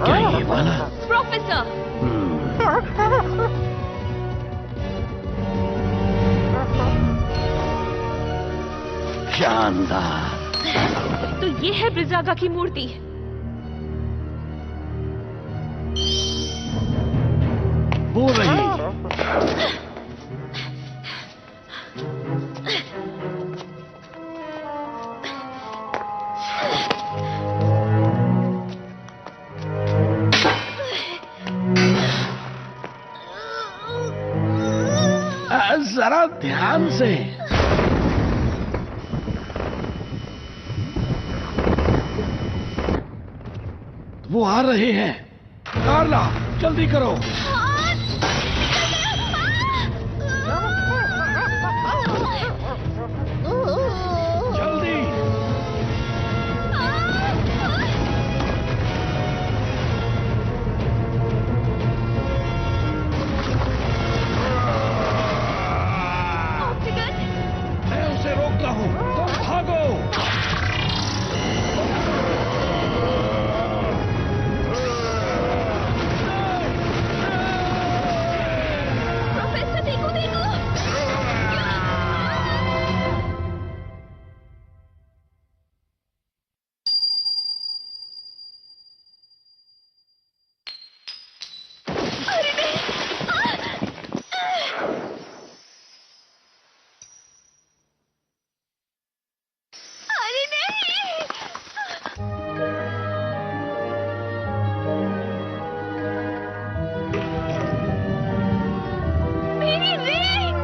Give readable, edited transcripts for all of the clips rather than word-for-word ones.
क्या ये वाला? प्रोफेसर, शानदार। तो ये है ब्रिजागा की मूर्ति। वो रही। जरा ध्यान से। वो आ रहे हैं। कार्ला, जल्दी करो। जल्दी। मैं उसे रोकता हूँ, तुम भागो। प्रोफेसर देखो देखो। अरे नहीं। मेरी रिंग।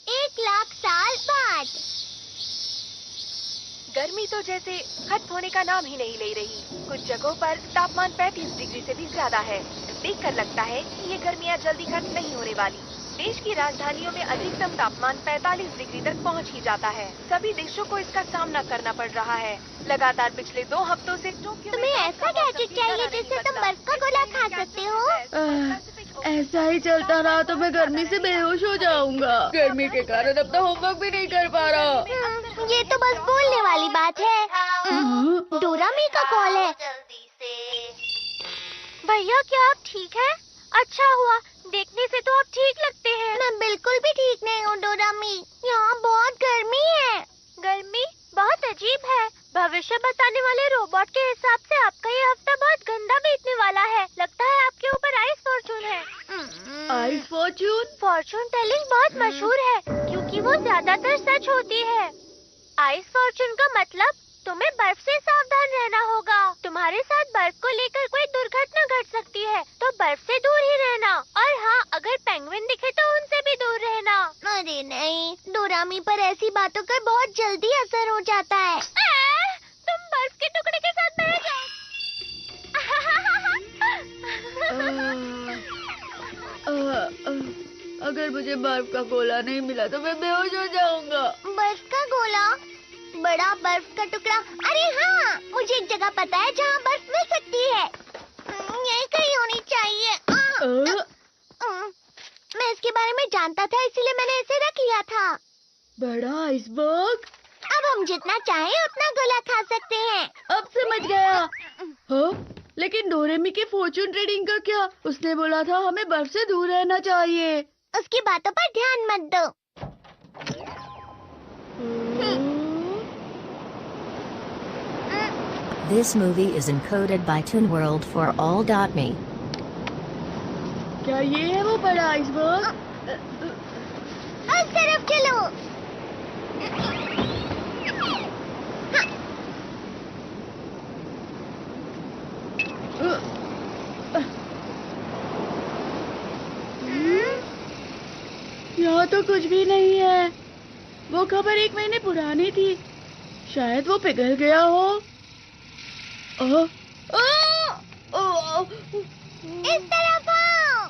एक लाख साल बाद। गर्मी तो जैसे खत्म होने का नाम ही नहीं ले रही। कुछ जगहों पर तापमान 35 डिग्री से भी ज्यादा है। देखकर लगता है कि ये गर्मियाँ जल्दी खत्म नहीं होने वाली। देश की राजधानियों में अधिकतम तापमान 45 डिग्री तक पहुंच ही जाता है। सभी देशों को इसका सामना करना पड़ रहा है। लगातार पिछले 2 हफ्तों से टोक्यो में तुम्हें ऐसा गैजेट चाहिए जिससे तुम बर्फ का गोला खा सकते हो? ऐसा ही चलता रहा तो मैं गर्मी से बेहोश हो जाऊंगा। गर्मी के कारण अपना होमवर्क भी नहीं कर पा रहा। ये तो बस बोलने वाली बात है। डोरामी का कॉल है। भैया, क्या आप ठीक हैं? अच्छा हुआ, देखने से तो आप ठीक लगते हैं। मैं बिल्कुल भी ठीक नहीं हूँ डोरामी। यहाँ बहुत गर्मी है। गर्मी बहुत अजीब है। भविष्य बताने वाले रोबोट के हिसाब से आपका ये हफ्ता बहुत गंदा बीतने वाला है। लगता है आपके ऊपर आइस फॉर्चून है। Ice Fortune? फॉर्चून टेलिंग बहुत मशहूर है क्योंकि वो ज्यादातर सच होती है। आइस फॉर्चून का मतलब तुम्हें बर्फ से सावधान रहना होगा। तुम्हारे साथ बर्फ को लेकर कोई दुर्घटना घट सकती है, तो बर्फ से दूर ही रहना। और हाँ, अगर पेंगुइन दिखे तो उनसे भी दूर रहना। अरे नहीं, डोरामी पर ऐसी बातों का बहुत जल्दी असर हो जाता है। तुम बर्फ के टुकड़े के साथ बह जाओ। अगर मुझे बर्फ का गोला नहीं मिला तो मैं बेहोश हो जाऊंगा। बर्फ का गोला? बड़ा बर्फ का टुकड़ा? अरे हाँ, मुझे एक जगह पता है जहाँ बर्फ मिल सकती है। यही कहीं होनी चाहिए। मैं इसके बारे में जानता था, इसीलिए मैंने इसे रख लिया था। बड़ा आइसबर्ग? अब हम जितना चाहें उतना गोला खा सकते हैं। अब समझ गया। हाँ? लेकिन डोरेमी के फॉर्चून रीडिंग का क्या? उसने बोला था हमें बर्फ से दूर रहना चाहिए। उसकी बातों पर ध्यान मत दो। This movie is encoded by ToonWorld for all.me. क्या ये है वो बड़ा आइसबर्ग? उस तरफ चलो। कुछ भी नहीं है। वो खबर 1 महीने पुरानी थी। शायद वो पिघल गया हो। इस तरफ आओ।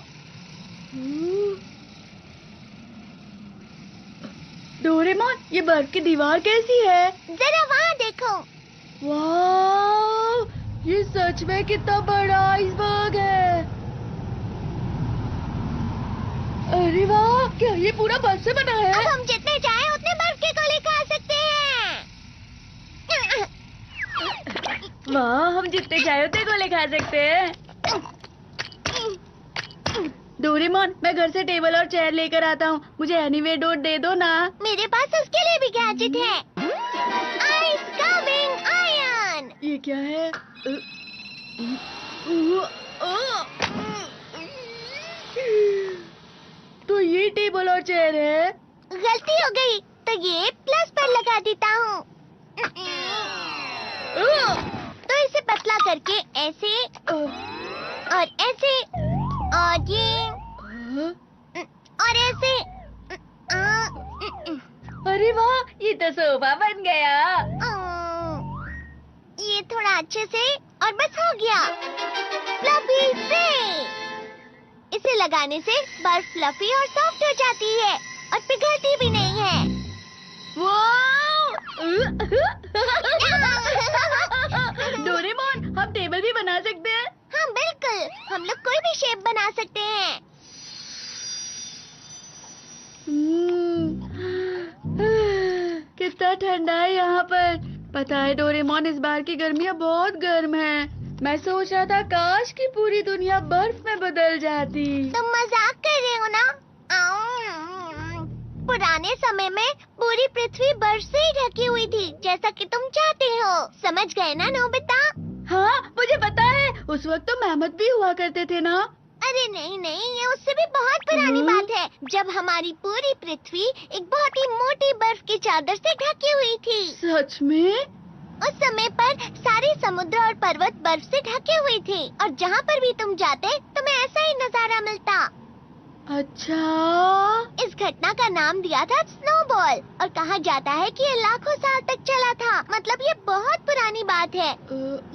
डोरेमोन, ये बर्फ की दीवार कैसी है? जरा वहाँ देखो। वाह, ये सच में कितना बड़ा आइसबर्ग है। अरे वाह, क्या ये पूरा बर्फ से बना है? अब हम जितने चाहे उतने बर्फ के गोले खा सकते हैं। वाह, हम जितने चाहे उतने गोले खा सकते हैं। डोरेमोन, मैं घर से टेबल और चेयर लेकर आता हूँ। मुझे एनीवेडोर दे दो ना। मेरे पास उसके लिए भी गैजेट है। Ice coming iron. ये क्या है? तो ये टेबल और चेयर है। गलती हो गई, तो ये प्लस पर लगा देता हूँ। तो इसे पतला करके ऐसे और ऐसे और ये और ऐसे। अरे वाह, ये तो सोफा बन गया। ये थोड़ा अच्छे से और बस हो गया। फ्लफी से इसे लगाने से बर्फ फ्लफी और सॉफ्ट हो जाती है और पिघलती भी नहीं है। डोरेमोन, हम टेबल भी बना सकते हैं। हाँ बिल्कुल, हम लोग कोई भी शेप बना सकते हैं। कितना ठंडा है यहाँ पर। पता है डोरेमोन, इस बार की गर्मियाँ बहुत गर्म हैं। मैं सोच रहा था काश कि पूरी दुनिया बर्फ में बदल जाती। तुम मजाक कर रहे हो ना? पुराने समय में पूरी पृथ्वी बर्फ से ही ढकी हुई थी, जैसा कि तुम चाहते हो। समझ गए ना नोबिता? हाँ, मुझे पता है। उस वक्त तो मेहमत भी हुआ करते थे ना। अरे नहीं नहीं, ये उससे भी बहुत पुरानी बात है, जब हमारी पूरी पृथ्वी एक बहुत ही मोटी बर्फ की चादर से ढकी हुई थी। सच में? उस समय पर सारे समुद्र और पर्वत बर्फ से ढके हुए थे और जहाँ पर भी तुम जाते तुम्हें ऐसा ही नजारा मिलता। अच्छा। इस घटना का नाम दिया था स्नोबॉल और कहा जाता है कि ये लाखों साल तक चला था। मतलब ये बहुत पुरानी बात है।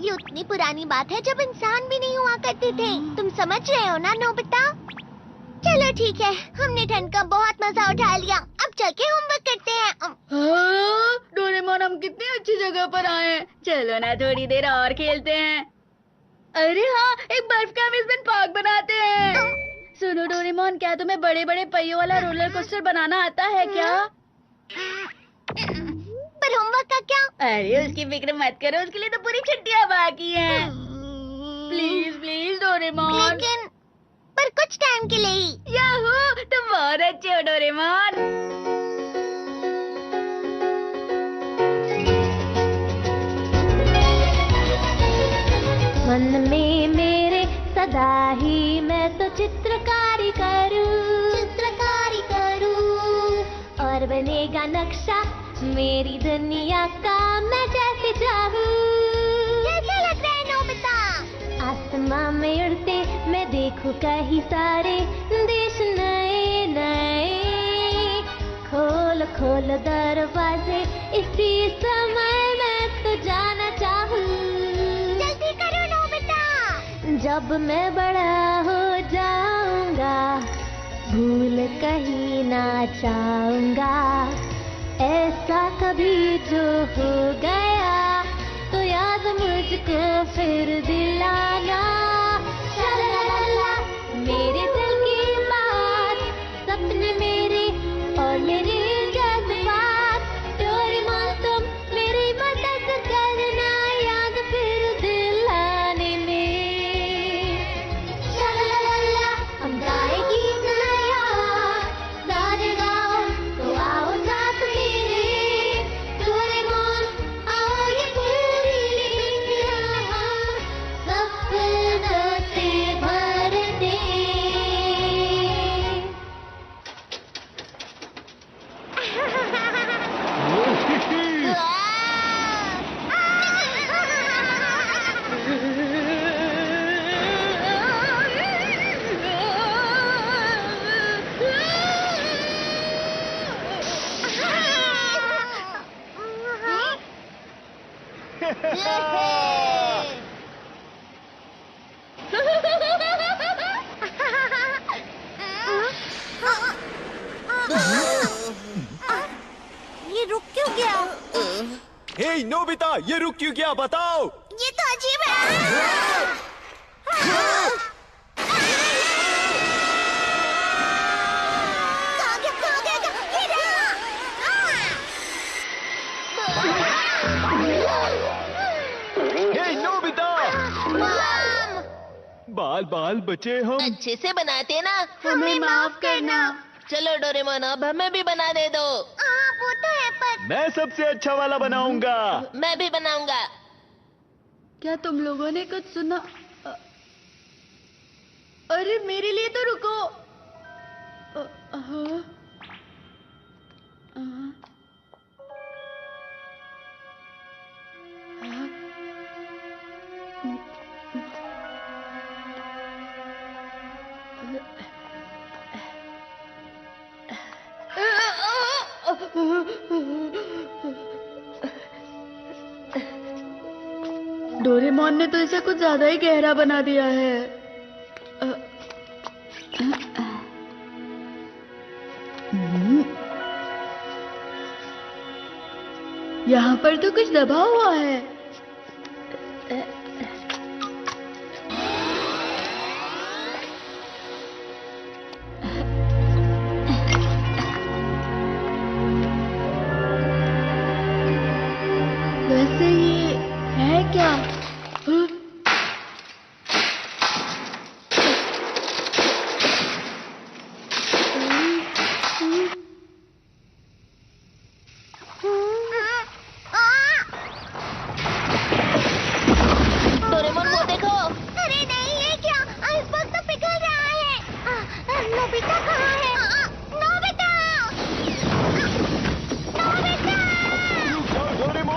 ये उतनी पुरानी बात है जब इंसान भी नहीं हुआ करते थे। तुम समझ रहे हो ना नोबिता? चलो ठीक है, हमने ठंड का बहुत मजा उठा लिया। अब चल के होमवर्क करते हैं। डोरेमोन, हम कितनी अच्छी जगह पर आए हैं। चलो ना थोड़ी देर और खेलते हैं। अरे हाँ, एक बर्फ का अम्यूजमेंट पार्क बनाते हैं। सुनो डोरेमोन, क्या तुम्हें बड़े बड़े पहियों वाला रोलर कोस्टर बनाना आता है क्या? पर होमवर्क का क्या? अरे उसकी फिक्र मत करो, उसके लिए तो पूरी छुट्टियां बाकी हैं। Please please Doraemon. लेकिन पर कुछ टाइम के लिए ही। याहू, तुम बहुत अच्छे हो डोरेमोन। मन में मेरे सदा ही मैं तो चित्रकारी करूं और बनेगा नक्शा मेरी दुनिया का मैं जैसे चाहूं। कैसा लग रहा है नोबिता? आसमां में उड़ते मैं देखूं कहीं सारे देश नए नए। खोल खोल दरवाजे इसी समय मैं तो जाना चाहूं। जल्दी करो नोबिता। जब मैं बड़ा हो जाऊंगा भूल कहीं ना चाहूंगा। ऐसा कभी जो हो गया तो याद मुझको फिर दिलाना। शलाला मेरे दिल की बात, सपने मेरे और मेरे जज्बात। डोरेमोन तुम मेरी मदद करना याद फिर दिलाने में। शलाला हम गाए गीत नया सारे गाँव तो आओ साथ मेरे। डोरेमोन आओ ये पूरी सपना ये रुक क्यों गया? हे नोबिता, ये रुक क्यों गया बताओ? ये तो अजीब है। हे नोबिता, बाल बाल बचे हम। अच्छे से बनाते ना। हमें माफ करना। चलो डोरेमोन, अब हमें भी बना दे दो। वो तो है, पर मैं सबसे अच्छा वाला बनाऊंगा। मैं भी बनाऊंगा। क्या तुम लोगों ने कुछ सुना? अरे मेरे लिए तो रुको। हाँ। डोरेमोन ने तो इसे कुछ ज्यादा ही गहरा बना दिया है। यहाँ पर तो कुछ दबा हुआ है। वैसे ये है क्या? डोरेमोन वो देखो। अरे नहीं, ये क्या? आइसबर्ग तो पिघल रहा है। नोबिता कहाँ है? नोबिता! नोबिता! रुक जाओ डोरेमोन।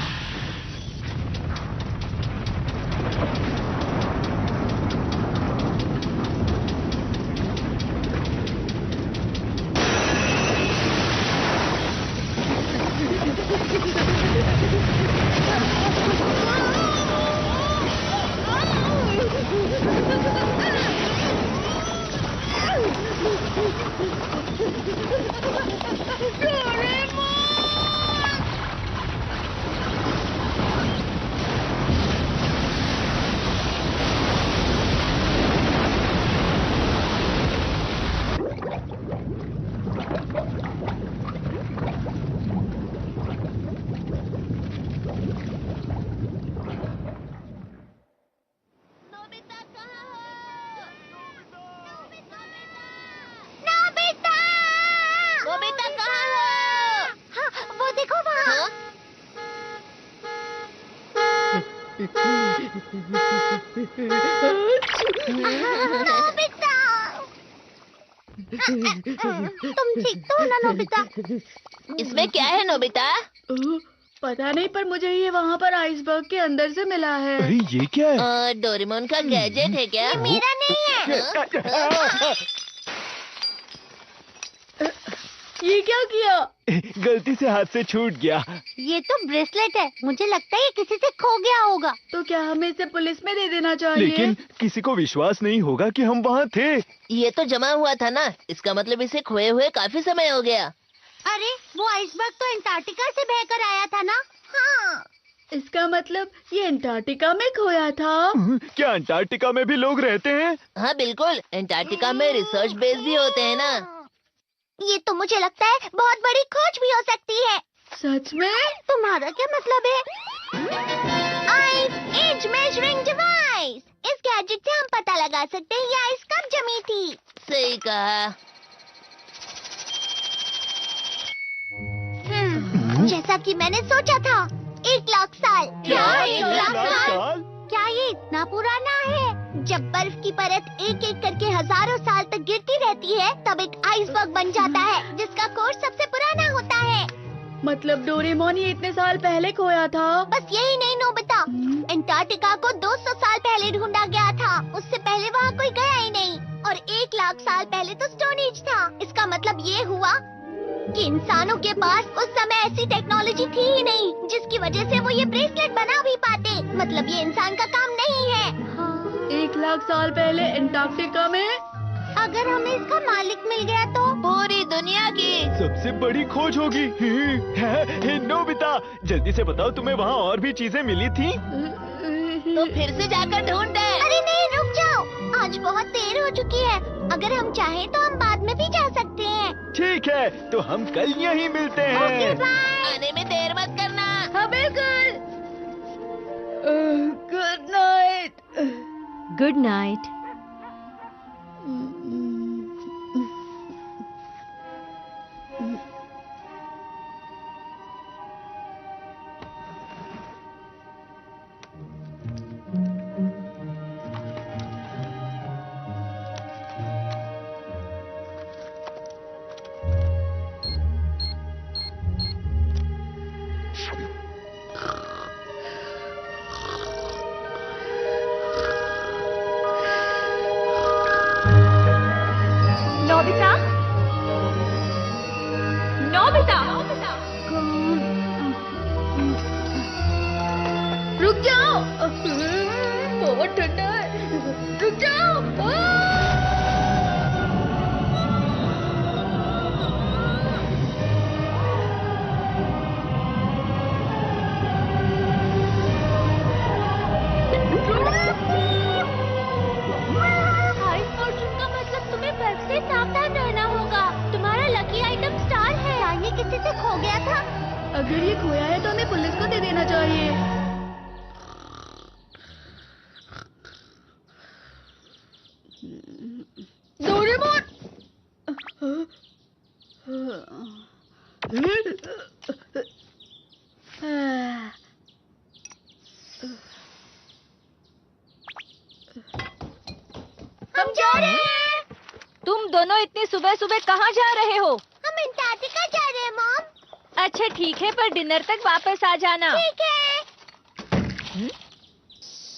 नोबिता! नोबिता कहाँ हो? नोबिता! नोबिता कहाँ हो? हाँ, वो देखो वहाँ। हाँ? नोबिता! तुम ठीक तो हो ना नोबिता? इसमें क्या है नोबिता? पता नहीं, पर मुझे ये वहाँ पर आइसबर्ग के अंदर से मिला है। अरे ये क्या है? डोरेमोन का गैजेट है क्या? मेरा नहीं है। ये क्या किया? गलती से हाथ से छूट गया। ये तो ब्रेसलेट है। मुझे लगता है ये किसी से खो गया होगा। तो क्या हमें इसे पुलिस में दे देना चाहिए? लेकिन किसी को विश्वास नहीं होगा कि हम वहाँ थे। ये तो जमा हुआ था ना, इसका मतलब इसे खोए हुए काफी समय हो गया। अरे वो आइसबर्ग तो अंटार्कटिका से बहकर आया था ना? हाँ। इसका मतलब ये अंटार्कटिका में खोया था। क्या अंटार्कटिका में भी लोग रहते हैं? हाँ बिल्कुल, अंटार्कटिका में रिसर्च बेस भी होते हैं ना। ये तो मुझे लगता है बहुत बड़ी खोज भी हो सकती है। सच में? तुम्हारा क्या मतलब है? Ice age measuring device. इस गैजेट से हम पता लगा सकते हैं ये आइस कब जमी थी। सही कहा। जैसा कि मैंने सोचा था, 1 लाख साल। क्या? 1 लाख साल? क्या ये इतना पुराना है? जब बर्फ की परत एक एक करके हजारों साल तक गिरती रहती है, तब एक आइसबर्ग बन जाता है, जिसका कोर्स सबसे पुराना होता है। मतलब डोरेमोन ये इतने साल पहले खोया था? बस यही नहीं नोबिता, अंटार्कटिका को 200 साल पहले ढूंढा गया था। उससे पहले वहाँ कोई गया ही नहीं। और 1 लाख साल पहले तो स्टोन एज था। इसका मतलब ये हुआ कि इंसानों के पास उस समय ऐसी टेक्नोलॉजी थी ही नहीं जिसकी वजह से वो ये ब्रेसलेट बना भी पाते। मतलब ये इंसान का काम नहीं है। 1,00,000 साल पहले अंटार्कटिका में अगर हमें इसका मालिक मिल गया तो पूरी दुनिया की सबसे बड़ी खोज होगी। हे नोबिता, जल्दी से बताओ तुम्हें वहाँ और भी चीजें मिली थी? तो फिर से जाकर ढूंढे। अरे नहीं, रुक जाओ, आज बहुत देर हो चुकी है। अगर हम चाहें तो हम बाद में भी जा सकते हैं। ठीक है, तो हम कल यहीं मिलते ओके हैं। बाय। आने में देर मत करना। हाँ बिल्कुल। Good night. Good night. Nobita, Nobita, रुक जाओ, बहुत ठंडा है। रुक जाओ। आइस फॉर्चून का मतलब तुम्हें बर्फ से सावधान रहना होगा। तुम्हारा लकी आइटम स्टार है। ये किसी से खो गया था। अगर ये खोया है तो हमें पुलिस को दे देना चाहिए। डोरेमोन! हम जा रहे हैं। तुम दोनों इतनी सुबह सुबह कहाँ जा रहे हो? हम अंटार्कटिका जा रहे हैं मॉम। अच्छा ठीक है, पर डिनर तक वापस आ जाना। ठीक है।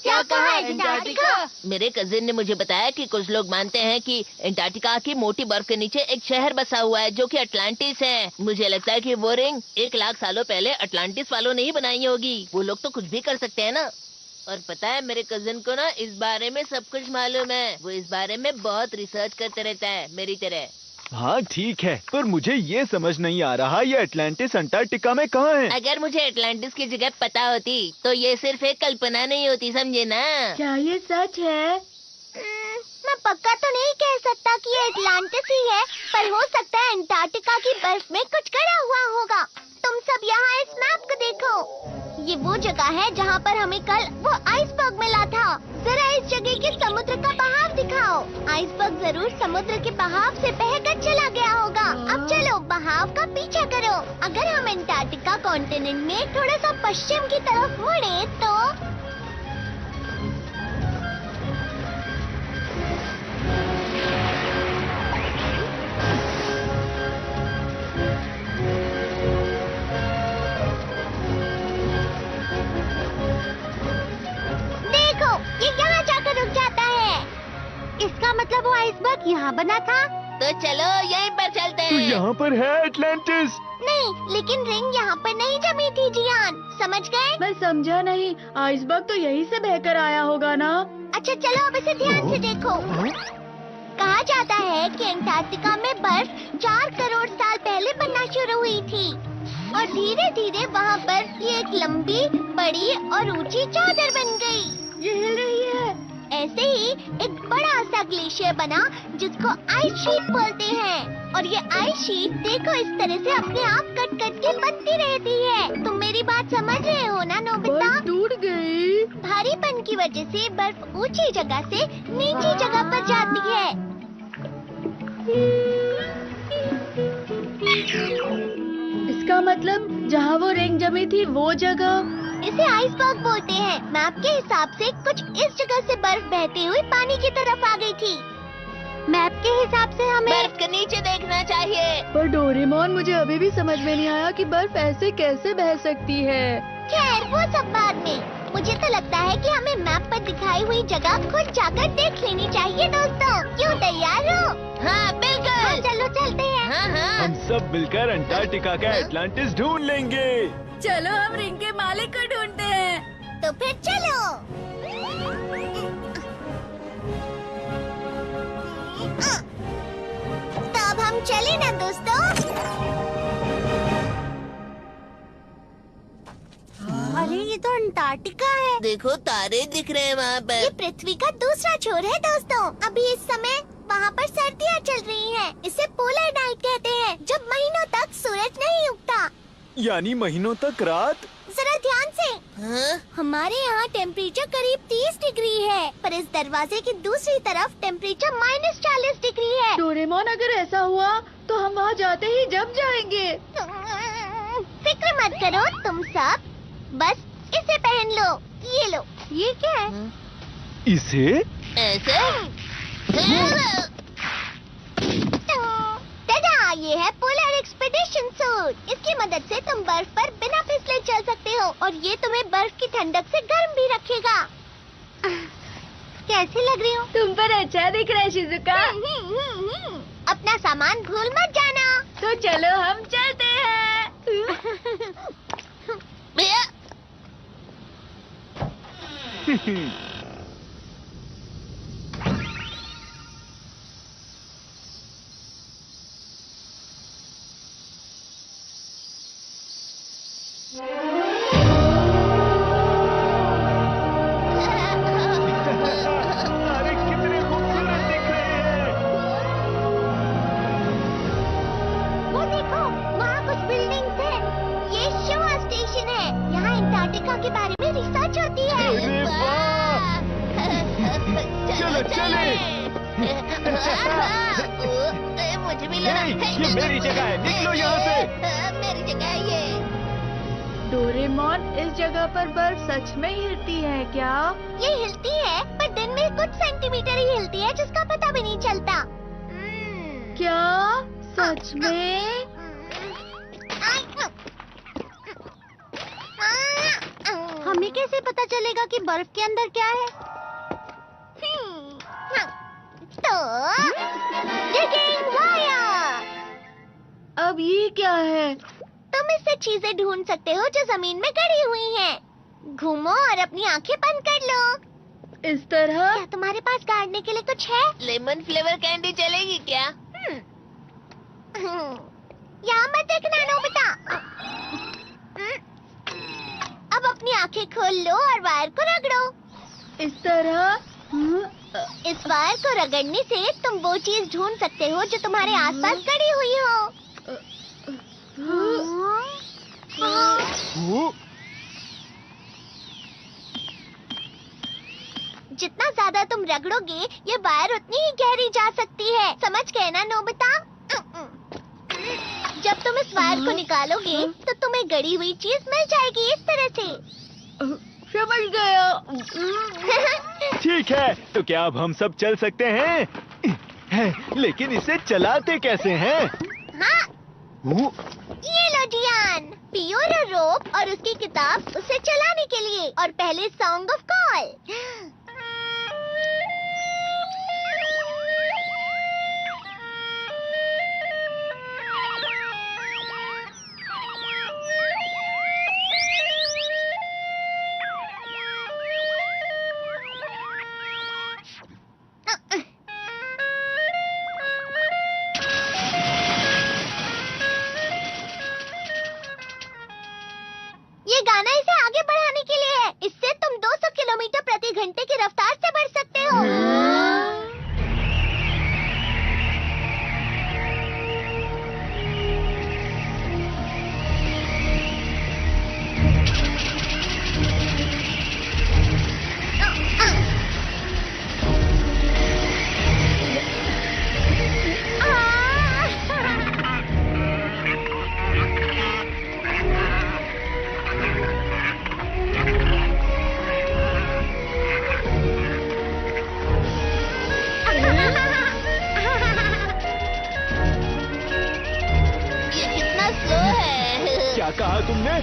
क्या कहा है अंटार्कटिका? मेरे कजिन ने मुझे बताया कि कुछ लोग मानते हैं कि अंटार्कटिका की मोटी बर्फ के नीचे एक शहर बसा हुआ है जो कि अटलांटिस है। मुझे लगता है कि वो रिंग 1,00,000 सालों पहले अटलांटिस वालों ने ही बनाई होगी। वो लोग तो कुछ भी कर सकते हैं ना। और पता है, मेरे कजिन को ना इस बारे में सब कुछ मालूम है। वो इस बारे में बहुत रिसर्च करते रहता है, मेरी तरह। हाँ ठीक है, पर मुझे ये समझ नहीं आ रहा ये अटलांटिस अंटार्कटिका में कहाँ है? अगर मुझे अटलांटिस की जगह पता होती तो ये सिर्फ एक कल्पना नहीं होती, समझे ना। क्या ये सच है? मैं पक्का तो नहीं कह सकता कि ये अटलांटिस ही है, पर हो सकता है अंटार्कटिका की बर्फ में कुछ गड़ा हुआ होगा। तुम सब यहाँ इस मैप को देखो। ये वो जगह है जहाँ पर हमें कल वो आइसबर्ग मिला था। जरा इस जगह के समुद्र का बहाव दिखाओ। आइसबर्ग जरूर समुद्र के बहाव से बहकर चला गया होगा। अब चलो बहाव का पीछा करो। अगर हम अंटार्कटिका कॉन्टिनेंट में थोड़ा सा पश्चिम की तरफ मुड़े तो ये यहाँ जाकर रुक जाता है। इसका मतलब वो आइसबर्ग यहाँ बना था। तो चलो यहीं पर चलते तो हैं। यहाँ पर है अटलांटिस। नहीं, लेकिन रिंग यहाँ पर नहीं जमी थी जियान, समझ गए? मैं समझा नहीं। आइसबर्ग तो यहीं से बहकर आया होगा ना? अच्छा चलो अब इसे ध्यान से देखो। कहा जाता है कि अंटार्कटिका में बर्फ 4 करोड़ साल पहले बनना शुरू हुई थी और धीरे धीरे वहाँ बर्फ की एक लंबी, बड़ी और ऊंची चादर बन गई। ये हिल रही है। ऐसे ही एक बड़ा सा ग्लेशियर बना जिसको आइस शीट बोलते हैं। और ये आइस शीट देखो इस तरह से अपने आप कट कट के बनती रहती है। तुम मेरी बात समझ रहे हो ना नोबिता? बर्फ टूट गई। भारीपन की वजह से बर्फ ऊंची जगह से नीची जगह पर जाती है। इसका मतलब जहाँ वो रिंग जमी थी वो जगह। इसे आइसबर्ग बोलते हैं। मैप के हिसाब से कुछ इस जगह से बर्फ बहती हुई पानी की तरफ आ गई थी। मैप के हिसाब से हमें बर्फ के नीचे देखना चाहिए। पर डोरेमोन, मुझे अभी भी समझ में नहीं आया कि बर्फ ऐसे कैसे बह सकती है। खैर वो सब बाद में। मुझे तो लगता है कि हमें मैप पर दिखाई हुई जगह खुद जाकर देख लेनी चाहिए दोस्तों। क्यों, तैयार हो? हाँ बिल्कुल। हाँ, चलो चलते हैं। हाँ हाँ। हम सब मिलकर अंटार्कटिका का एटलांटिस ढूंढ लेंगे। चलो हम रिंग के मालिक को ढूंढते हैं। तो फिर चलो। तो अब हम चले ना दोस्तों। अरे ये तो अंटार्कटिका है। देखो तारे दिख रहे हैं वहाँ ये पर। पृथ्वी का दूसरा छोर है दोस्तों। अभी इस समय वहाँ पर सर्दियाँ चल रही हैं। इसे पोलर नाइट कहते हैं, जब महीनों तक सूरज नहीं उगता। यानी महीनों तक रात। जरा ध्यान से। हाँ? हमारे यहाँ टेम्परेचर करीब 30 डिग्री है, पर इस दरवाजे की दूसरी तरफ टेम्परेचर -40 डिग्री है। डोरेमोन, अगर ऐसा हुआ तो हम वहाँ जाते ही जम जाएंगे। फिक्र मत करो तुम सब, बस इसे पहन लो। ये लो। ये क्या है? इसे ऐसे? दादा, ये है पोलर एक्सपीडिशन सूट। इसकी मदद से तुम बर्फ पर बिना फिसले चल सकते हो, और ये तुम्हें बर्फ की ठंडक से गर्म भी रखेगा। कैसी लग रही हूँ? तुम पर अच्छा दिख रहा है शिजुका। अपना सामान भूल मत जाना। तो चलो हम चलते हैं। भैया अरे कितने खूबसूरत दिख रहे हैं। वो देखो, वहाँ कुछ बिल्डिंग्स हैं। ये शिवा स्टेशन है। यहाँ अंटार्कटिका के बारे में रिसर्च होती है। अरे वाह! चलो चले। मुझे भी ये मेरी जगह है, निकलो यहाँ से। मेरी जगह है ये। डोरेमोन, इस जगह पर बर्फ सच में हिलती है क्या? ये हिलती है, पर दिन में कुछ सेंटीमीटर ही हिलती है, जिसका पता भी नहीं चलता। क्या सच में? हमें कैसे पता चलेगा कि बर्फ के अंदर क्या है? तो digging wire। अब ये क्या है? तुम इससे चीजें ढूंढ सकते हो जो जमीन में गड़ी हुई हैं। घूमो और अपनी आंखें बंद कर लो। इस तरह? क्या तुम्हारे पास गाड़ने के लिए कुछ है? लेमन फ्लेवर कैंडी चलेगी क्या? यहाँ मत देखना नोबिता। अब अपनी आंखें खोल लो और वायर को रगड़ो। इस तरह? इस वायर को रगड़ने से तुम वो चीज ढूंढ सकते हो जो तुम्हारे आसपास गड़ी हुई हो। वो जितना ज्यादा तुम रगड़ोगे, ये वायर उतनी ही गहरी जा सकती है। समझ गए ना नोबिता? जब तुम इस वायर को निकालोगे तो तुम्हें गड़ी हुई चीज मिल जाएगी, इस तरह से। समझ गया। ठीक है, तो क्या अब हम सब चल सकते हैं? लेकिन इसे चलाते कैसे हैं? हाँ, वो ये लो जियान, पियोरो रोप और उसकी किताब उसे चलाने के लिए। और पहले सॉन्ग ऑफ कॉल। ये गाना इसे आगे बढ़ाने के लिए है। इससे तुम 200 किलोमीटर प्रति घंटे की रफ्तार से बढ़ सकते हो। ये कितना स्लो है। क्या कहा तुमने?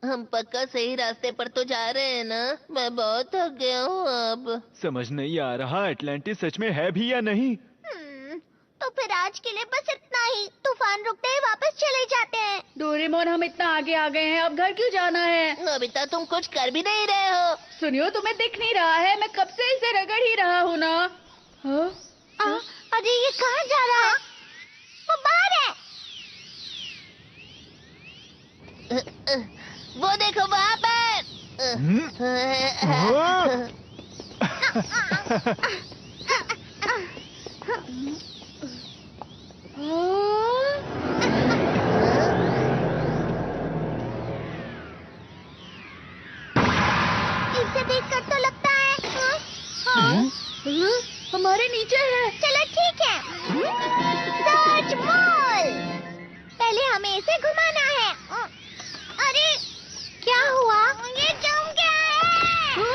हम पक्का सही रास्ते पर तो जा रहे हैं ना? मैं बहुत थक गया हूँ अब। समझ नहीं आ रहा एटलांटिस सच में है भी या नहीं। तो फिर आज के लिए बस इतना ही। तूफान रुकते ही वापस चले जाते हैं। डोरेमोन, हम इतना आगे आ गए हैं, अब घर क्यों जाना है? नोबिता, तुम कुछ कर भी नहीं रहे हो। सुनियो, तुम्हें दिख नहीं रहा है? मैं कब से इसे रगड़ ही रहा हूँ ना। हाँ? अरे ये कहाँ जा रहा है? वो बाहर है। वो देखो वहाँ पर। इसे देखकर तो लगता है हमारे नीचे है। चलो ठीक है। Search ball. पहले हमें इसे घुमाना है। अरे क्या हुआ? ये जम गया है।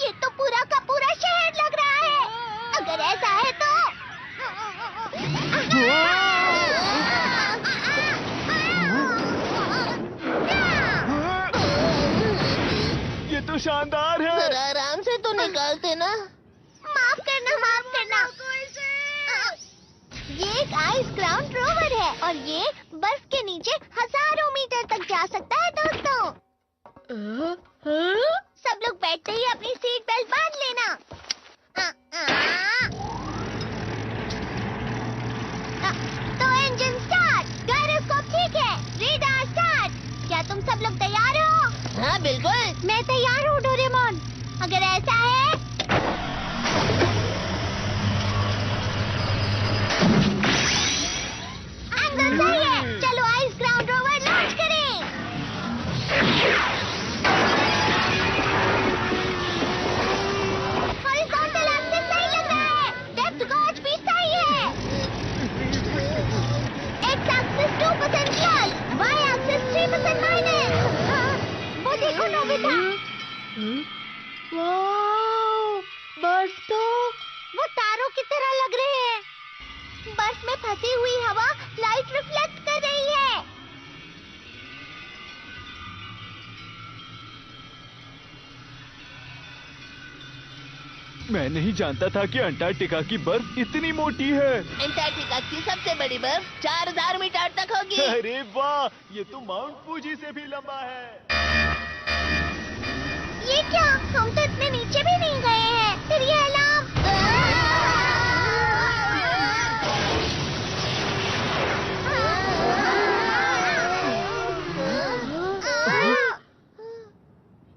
ये तो पूरा का पूरा शहर लग रहा है। अगर ऐसा है तो ये तो शानदार है। जरा आराम से तो निकालते ना। माफ करना, माफ करना। ये एक आइस ग्राउंड रोवर है और ये बर्फ के नीचे हजारों मीटर तक जा सकता है दोस्तों। सब लोग बैठते ही अपनी सीट बेल्ट बांध लेना। तो इंजन स्टार्ट, गायरोस्कोप ठीक है, रेडार स्टार्ट। क्या तुम सब लोग तैयार हो? हाँ बिल्कुल। मैं तैयार हूँ डोरेमोन। अगर ऐसा है एंगल सही है। चलो आइस ग्राउंड रोवर लॉन्च करें। हॉरिजॉन्टल एक्सिस सही लग रहा है। डेप्थ गॉज भी सही है। बहती हुई हवा लाइट रिफ्लेक्ट कर रही है। मैं नहीं जानता था कि अंटार्कटिका की बर्फ इतनी मोटी है। अंटार्कटिका की सबसे बड़ी बर्फ 4000 मीटर तक होगी। अरे वाह, ये तो माउंट फूजी से भी लंबा है। ये क्या, हम तो इतने नीचे भी नहीं गए हैं। फिर ये अलार्म।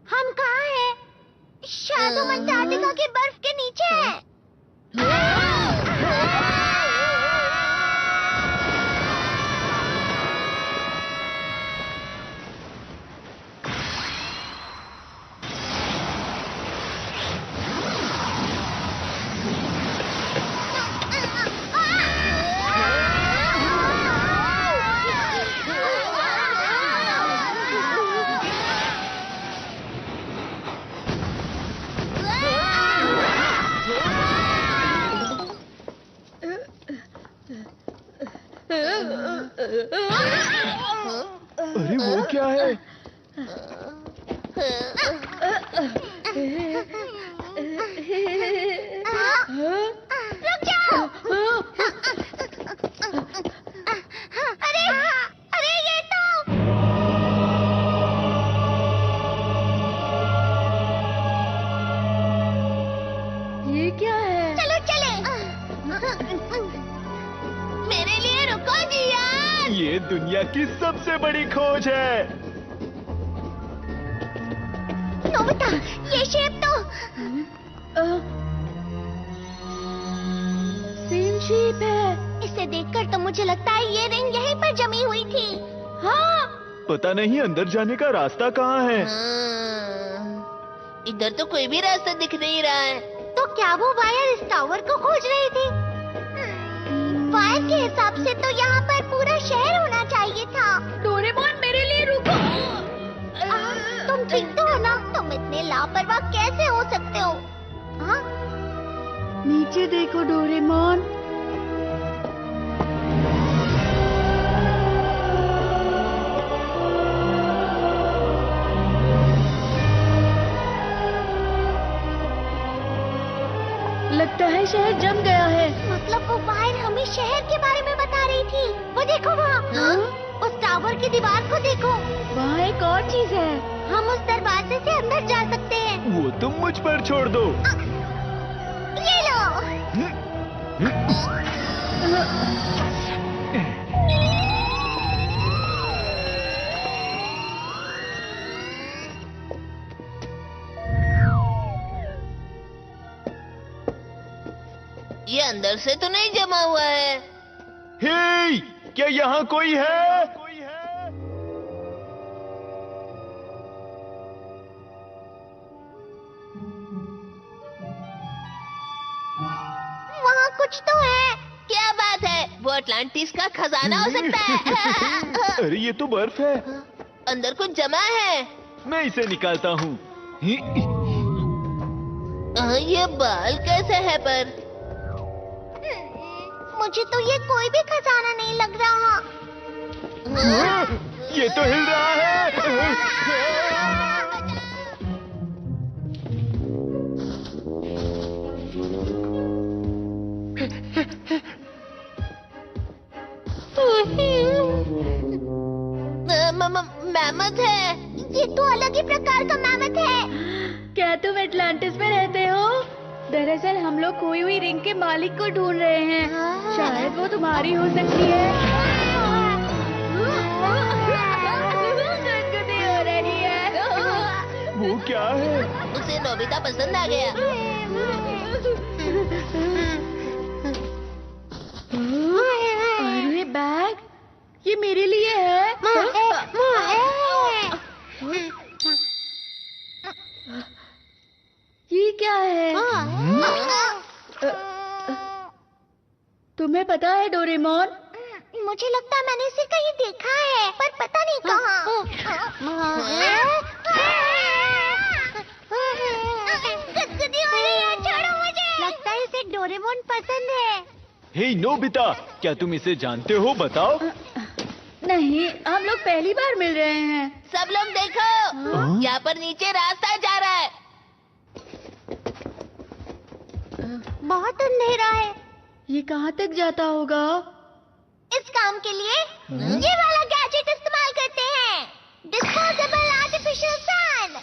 हम कहाँ हैं? शायद हम अंटार्कटिका की बर्फ के नीचे हैं। अरे वो क्या है? रुक जाओ। अरे अरे ये तो ये क्या है? चलो चले। मेरे लिए रुको जियान। ये दुनिया की सबसे बड़ी खोज है। नोबिता, ये शेप तो सेम शेप है। इसे देखकर तो मुझे लगता है ये रिंग यहीं पर जमी हुई थी। हाँ, पता नहीं अंदर जाने का रास्ता कहाँ है। इधर तो कोई भी रास्ता दिख नहीं रहा है। तो क्या वो वायर इस टावर को खोज रही थी? वायर के हिसाब से तो यहाँ पर पूरा शहर होना चाहिए था। डोरेमोन मेरे लिए रुको। तुम ठीक तो हो ना? तुम इतने लापरवाह कैसे हो सकते हो? हाँ? नीचे देखो डोरेमोन। लगता है शहर जम गया है। मतलब वो वायर हमें शहर के बारे में बता रही थी। वो देखो वहाँ, उस टावर की दीवार को देखो। वहाँ एक और चीज है। हम उस दरवाजे से अंदर जा सकते हैं। वो तुम मुझ पर छोड़ दो। ये लो। ये अंदर से तो नहीं जमा हुआ है। हे, क्या यहाँ कोई है? वहाँ कुछ तो है। क्या बात है, वो अटलांटिस का खजाना हो सकता है। अरे ये तो बर्फ है। अंदर कुछ जमा है। मैं इसे निकालता हूँ। ये बाल कैसे है पर? मुझे तो ये कोई भी खजाना नहीं लग रहा। ये तो हिल रहा है। मैमथ है। ये तो अलग ही प्रकार का मैमथ है। क्या तुम एटलांटिस में रहते हो? दरअसल हम लोग खोई हुई रिंग के मालिक को ढूंढ रहे हैं। शायद वो तुम्हारी हो सकती है। गुदगुदी हो रही है। वो क्या है? उसे नोबिता पसंद आ गया। अरे बैग, ये मेरे लिए है। ये क्या है? तुम्हें पता है डोरेमोन? मुझे लगता है मैंने इसे कहीं देखा है, पर पता नहीं कहाँ। गुदगुदी हो रही है, छोड़ो मुझे। लगता है इसे डोरेमोन पसंद है। हे नोबिता, क्या तुम इसे जानते हो? बताओ। नहीं, हम लोग पहली बार मिल रहे हैं। सब लोग देखो, यहाँ पर नीचे रास्ता जा रहा है। बहुत अंधेरा है। ये कहाँ तक जाता होगा? इस काम के लिए ये वाला गैजेट इस्तेमाल करते हैं, डिस्पोजेबल आर्टिफिशियल सन।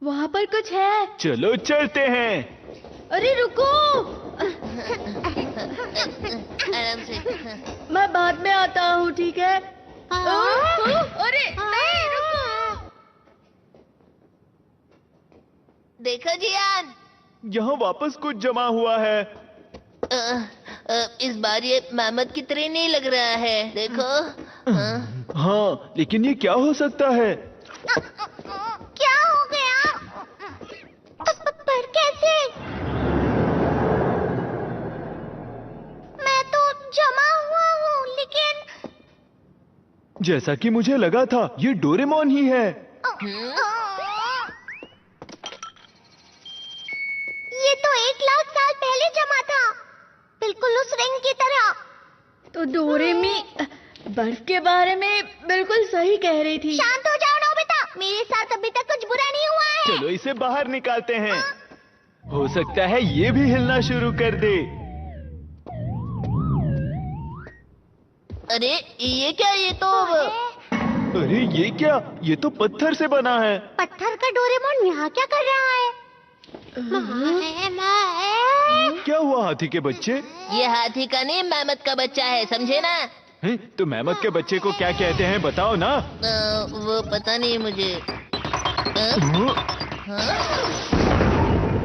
वहाँ पर कुछ है। चलो चलते हैं। अरे रुको, आराम से। मैं बाद में आता हूँ, ठीक है? अरे नहीं, रुको। देखो जियान, यहाँ वापस कुछ जमा हुआ है। इस बार ये मेहमत की तरह नहीं लग रहा है। देखो। हाँ, लेकिन ये क्या हो सकता है? क्या हो गया? पर कैसे? मैं तो जमा हुआ हूँ, लेकिन जैसा कि मुझे लगा था, ये डोरेमोन ही है। ये तो 1 लाख साल पहले जमा था, बिल्कुल उस रिंग की तरह। तो डोरेमी बर्फ के बारे में बिल्कुल सही कह रही थी। शांत हो जाओ नोबिता, मेरे साथ अभी तक कुछ बुरा नहीं हुआ है। चलो इसे बाहर निकालते हैं। हो सकता है ये भी हिलना शुरू कर दे। अरे ये क्या? ये तो अरे ये क्या? ये तो पत्थर से बना है। पत्थर का डोरेमोन यहाँ क्या कर रहा है? क्या हुआ हाथी के बच्चे? ये हाथी का नहीं, मेहमत का बच्चा है, समझे ना? हैं? तो मेहमत के बच्चे को क्या कहते हैं, बताओ ना। वो पता नहीं मुझे।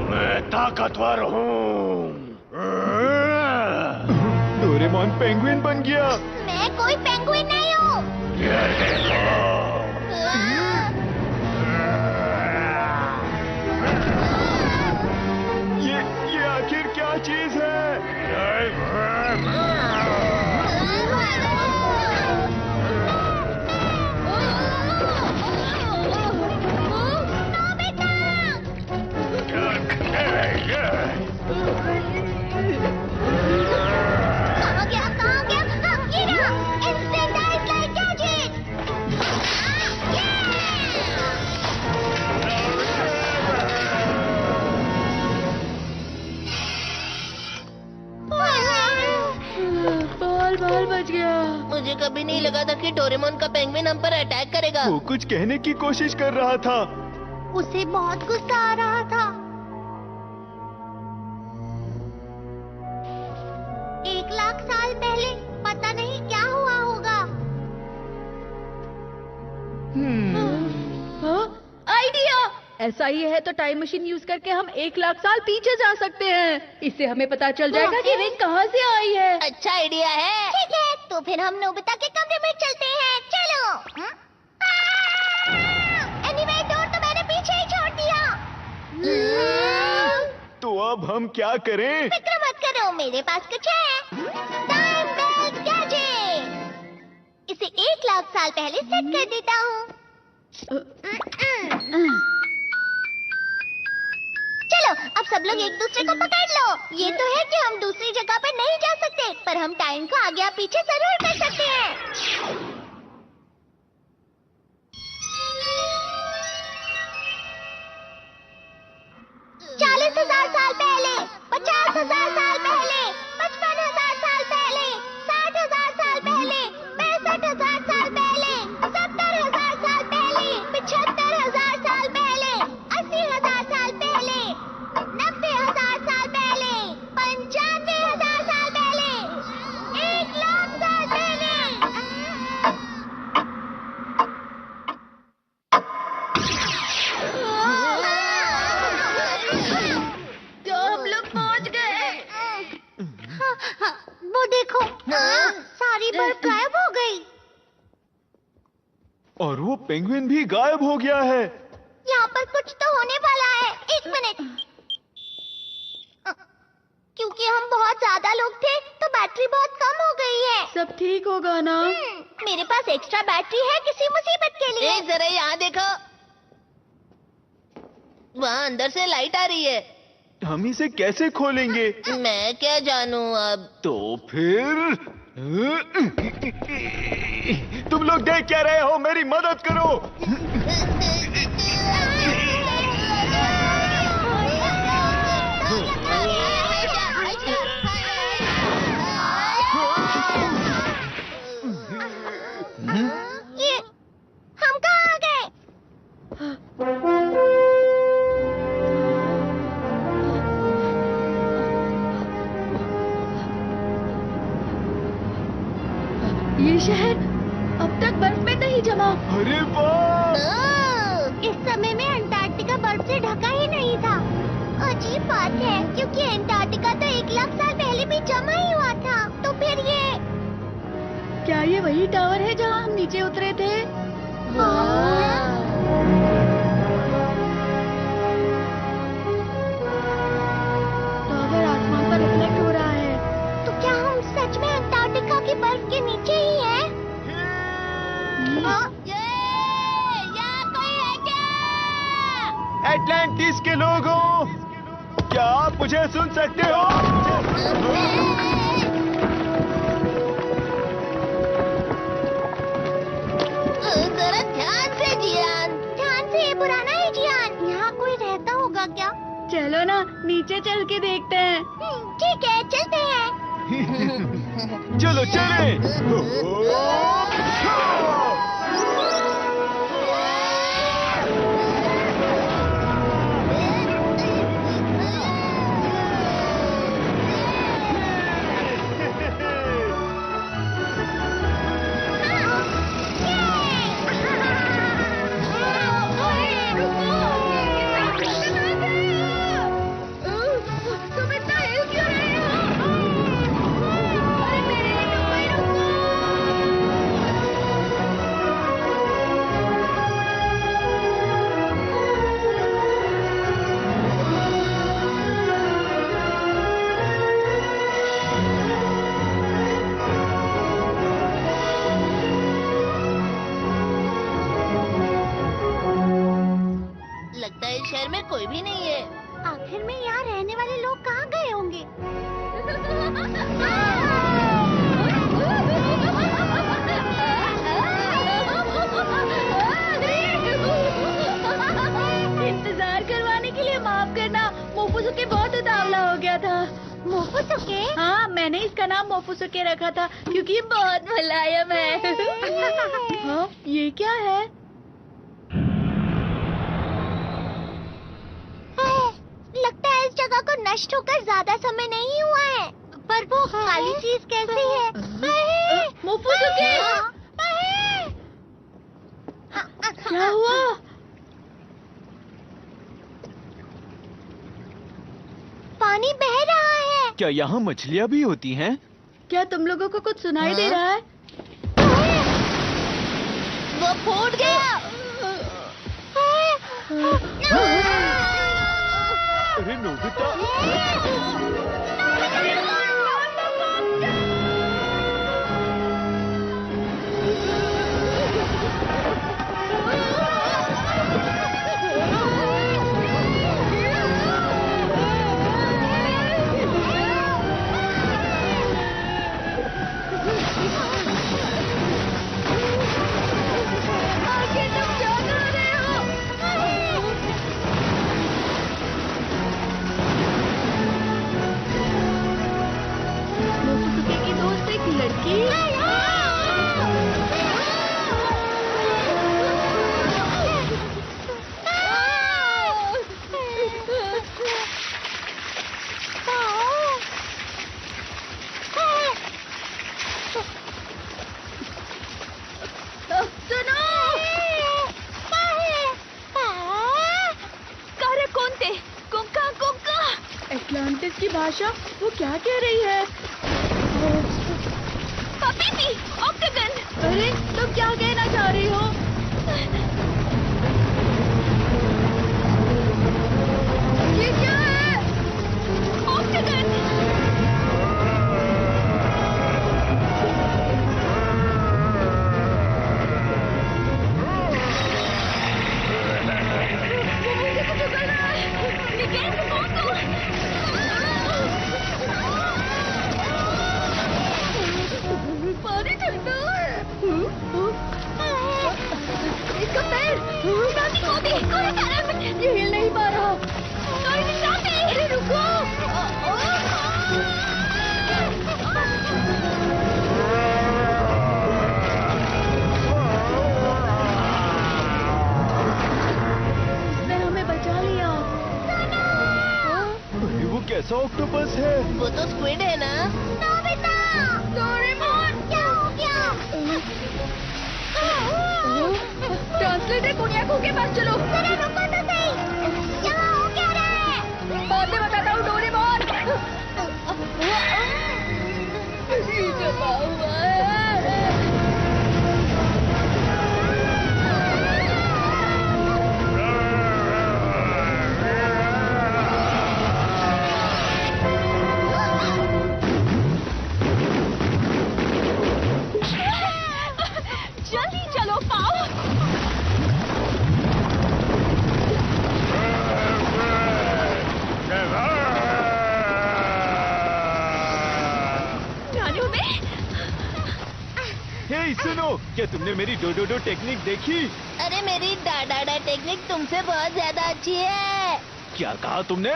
मैं ताकतवर हूँ। डोरेमोन पेंगुइन बन गया। मैं कोई पेंगुइन नहीं हूँ। ये आखिर क्या चीज है? कहाँ गया? ये रहा, इंस्टेंट आइस लाइट गैजेट। बाल बच गया। मुझे कभी नहीं लगा था कि डोरेमोन का पेंगुइन हम पर अटैक करेगा। वो कुछ कहने की कोशिश कर रहा था। उसे बहुत गुस्सा आ रहा था। 1 लाख साल पहले पता नहीं क्या हुआ होगा। आइडिया! ऐसा ही है तो टाइम मशीन यूज करके हम 1 लाख साल पीछे जा सकते हैं। इससे हमें पता चल जाएगा कि रिंग कहाँ से आई है। अच्छा आइडिया है। ठीक है, तो फिर हम नोबिता के कमरे में चलते हैं। चलो। एनीवे, डोर तो मैंने पीछे ही छोड़ दिया। तो अब हम क्या करें? फिक्र मत करो, मेरे पास कुछ है। Time belt gadget. इसे 1 लाख साल पहले सेट कर देता हूँ। चलो, अब सब लोग एक दूसरे को पकड़ लो। ये तो है कि हम दूसरी जगह पर नहीं जा सकते, पर हम टाइम को आगे पीछे जरूर कर सकते हैं। 40,000 साल पहले, 50,000 साल पहले, 55,000 साल पहले, 60,000 साल पहले, 65,000 साल पहले, 70,000 साल पहले, 75,000 साल पहले, 80,000 साल पहले, 90,000 साल पहले, 95,000 साल पहले, 1 लाख साल पहले। तो हम लोग पहुंच गए। वो देखो, सारी बर्फ गायब हो गई। और वो पेंगुइन भी गायब हो गया है। यहाँ पर कुछ तो होने वाला है। 1 मिनट। क्योंकि हम बहुत ज्यादा लोग थे तो बैटरी बहुत कम हो गई है। सब ठीक होगा ना? मेरे पास एक्स्ट्रा बैटरी है किसी मुसीबत के लिए। जरा यहाँ देखो। वहाँ अंदर से लाइट आ रही है। हम इसे कैसे खोलेंगे? मैं क्या जानूँ अब। तो फिर तुम लोग देख क्या रहे हो? मेरी मदद करो। ये हम कहाँ आ गए? ये शहर अब तक बर्फ में नहीं जमा। अरे वाह! इस समय में अंटार्कटिका बर्फ से ढका ही नहीं था। अजीब बात है, क्योंकि अंटार्कटिका तो 1 लाख साल पहले भी जमा ही हुआ था। तो फिर ये क्या ये वही टावर है जहाँ हम नीचे उतरे थे? टावर आसमान पर रिफ्लेक्ट हो रहा है। तो क्या हम सच में अंटार्कटिका की बर्फ के नीचे ही हैं? यहाँ कोई है क्या? एटलांटिस के लोगों, क्या आप मुझे सुन सकते हो? जरा ध्यान से जियान। ध्यान से, ये पुराना है जियान। यहाँ कोई रहता होगा क्या? चलो ना नीचे चल के देखते हैं। ठीक है, चलते हैं। चलो चले। तुम इतना हिल क्यों रहे हो? अरे मेरे भाई रुको। लगता है इस शहर में कोई भी नहीं है। आखिर में यहाँ रहने वाले लोग कहाँ गए होंगे? इंतजार करवाने के लिए माफ करना, मोफुसुके बहुत उतावला हो गया था। मोफुसुके? हाँ, मैंने इसका नाम मोफुसुके रखा था क्योंकि ये बहुत मुलायम है। हाँ, ये क्या है? लगता है इस जगह को नष्ट होकर ज्यादा समय नहीं हुआ है। पर वो खाली चीज कैसी है? मोफुसुके! क्या हुआ? पानी बह रहा है। क्या यहाँ मछलियाँ भी होती हैं? क्या तुम लोगों को कुछ सुनाई दे रहा है? वो फूट गया। अरे नोबिता! आखिर तुम क्या कर रहे हो? मोफुसुके की दोस्त एक लड़की। सुनो! कार्य कौन थे? कुंका कुंका। एटलांटिस की भाषा वो क्या कह रही है? पपीती, ऑक्टागन। अरे तुम क्या कहना चाह रही हो? ये क्या है? ऑक्टागन। मुझे कुछ उगल रहा कैसा ऑक्टोपस है? वो तो स्क्विड है ना? नोबिता! डोरेमोन! क्या हो गया? ट्रांसलेटर कुनियाको के पास चलो। जरा रुको तो सही। यहाँ हो क्या रहा है? बाद में बताता हूँ डोरेमोन। ये दबा हुआ है। जल्दी चलो पाओ। नानू में हे सुनो, क्या तुमने मेरी डोडोडो टेक्निक देखी? अरे मेरी डाडा टेक्निक तुमसे बहुत ज्यादा अच्छी है। क्या कहा तुमने?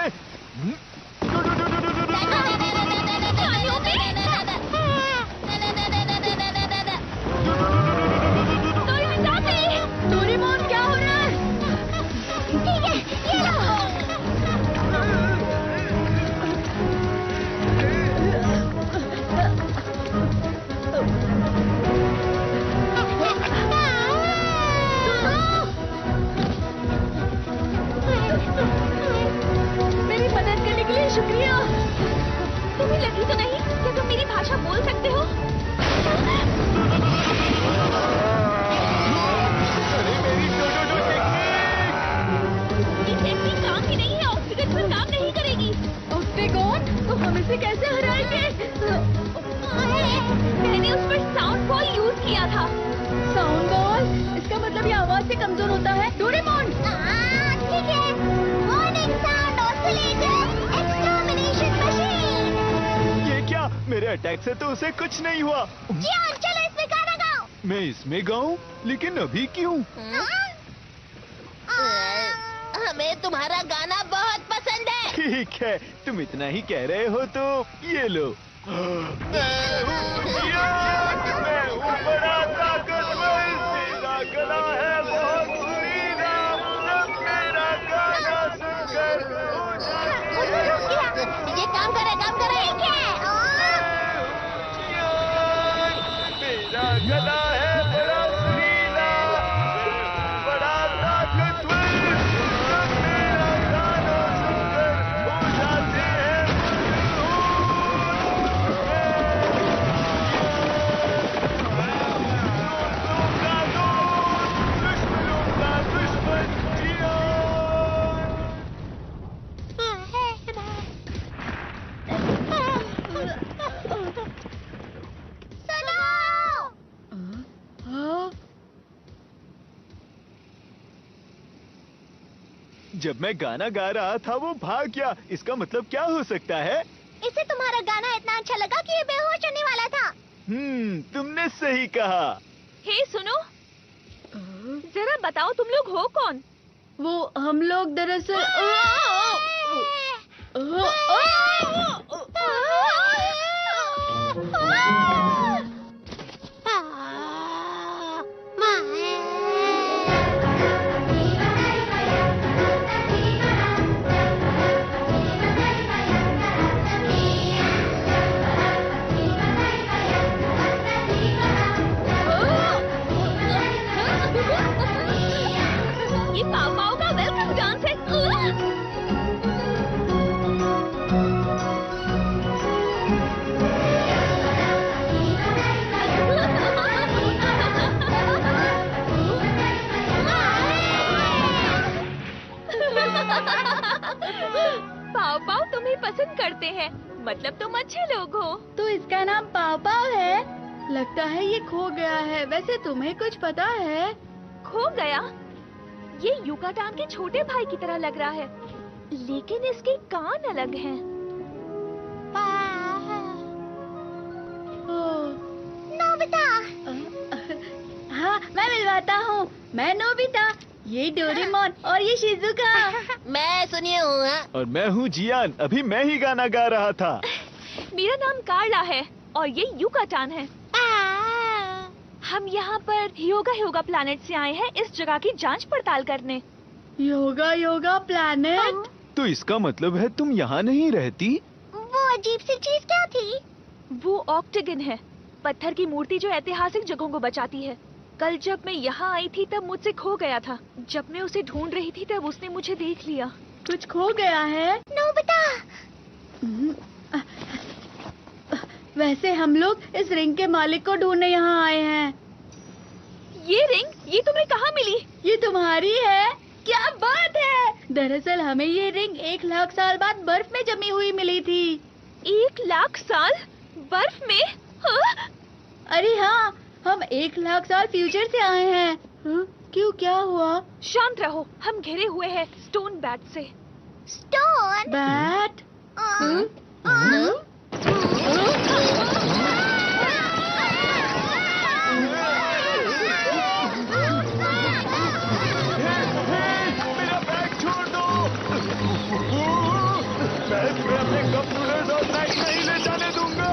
डोरेमोन क्या हो रहा है? ठीक है, ये लो। मेरी मदद करने के लिए शुक्रिया। तुम्हें लगी तो नहीं? क्या तुम मेरी भाषा बोल सकते हो? अरे मेरी डोडोडो टेक्निक! ये टेक्निक काम की नहीं है, ऑक्सीजन पर काम नहीं करेगी। ऑक्टेगॉन, तो हम इसे कैसे हराएंगे? मैंने उस पर साउंड बॉल यूज किया था। Sound ball? इसका मतलब ये आवाज से कमजोर होता है। डोरेमोन! ठीक है। Warning sound oscillator extermination machine. ये क्या? मेरे अटैक से तो उसे कुछ नहीं हुआ। जियान, चलो इसमें गाना गाओ। मैं इसमें गाऊं? लेकिन अभी क्यों? हमें तुम्हारा गाना बहुत पसंद है। ठीक है, तुम इतना ही कह रहे हो तो ये लो। मैं हूँ बड़ा ताकतवर, मेरा गला है बहुत सुरीला, सब मेरा गाना सुनकर हो जाते हैं। ये काम करे। मेरा गला है बड़ा सुरीला, बड़ा ताकतवर, सब मेरा गाना सुनकर हो जाते हैं दुश्मनों का दुश्मन जियान। जब मैं गाना गा रहा था वो भाग गया, इसका मतलब क्या हो सकता है? इसे तुम्हारा गाना इतना अच्छा लगा कि ये बेहोश होने वाला था। तुमने सही कहा। हे सुनो, जरा बताओ तुम लोग हो कौन? वो हम लोग दरअसल ये पाव पाव का वेलकम डांस है। पाव पाव तुम्हें पसंद करते हैं, मतलब तुम अच्छे लोग हो। तो इसका नाम पाव पाव है। लगता है ये खो गया है। वैसे तुम्हें कुछ पता है? खो गया? ये युकाटान के छोटे भाई की तरह लग रहा है, लेकिन इसके कान अलग हैं। नोबिता! हाँ, मैं मिलवाता हूँ। मैं नोबिता, ये डोरेमोन और ये शिजुका। मैं सुनिए हूँ। और मैं हूँ जियान, अभी मैं ही गाना गा रहा था। मेरा नाम कार्ला है और ये युकाटान है। हम यहाँ पर योगा प्लैनेट से आए हैं इस जगह की जांच पड़ताल करने। योगा प्लैनेट? तो इसका मतलब है तुम यहाँ नहीं रहती? वो अजीब सी चीज क्या थी? वो ऑक्टेगन है, पत्थर की मूर्ति जो ऐतिहासिक जगहों को बचाती है। कल जब मैं यहाँ आई थी तब मुझसे खो गया था। जब मैं उसे ढूंढ रही थी तब उसने मुझे देख लिया। कुछ खो गया है? नोबिता, वैसे हम लोग इस रिंग के मालिक को ढूंढने यहाँ आए हैं। ये रिंग, ये तुम्हें कहाँ मिली? ये तुम्हारी है? क्या बात है! दरअसल हमें ये रिंग 1,00,000 साल बाद बर्फ में जमी हुई मिली थी। 1,00,000 साल बर्फ में? हाँ? अरे हाँ, हम 1,00,000 साल फ्यूचर से आए हैं। हाँ? क्यों, क्या हुआ? शांत रहो, हम घिरे हुए हैं स्टोन बैट से। Stone bat? मेरा बैग छोड़ दो। मैं तुम्हें अपने कप नूडल्स और स्नैक्स नहीं ले जाने दूंगा।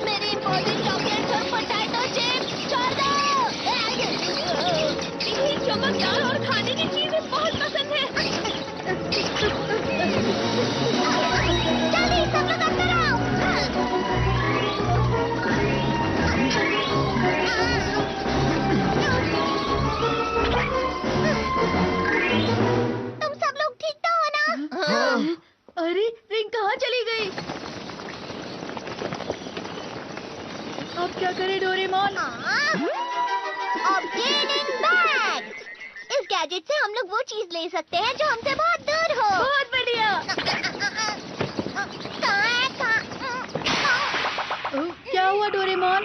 मेरी इम्पोर्टेंट चॉकलेट्स और पोटैटो चिप्स छोड़ दो। इन्हें चमकदार और खाने की चीजें बहुत पसंद है। जल्दी सब लोग अंदर आओ। तुम सब लोग ठीक तो हो ना? अरे रिंग कहाँ चली गई? अब क्या करे डोरेमोन? Obtaining bag. इस गैजेट से हम लोग वो चीज ले सकते हैं जो हमसे बहुत दूर हो। बहुत बढ़िया। क्या हुआ डोरेमोन?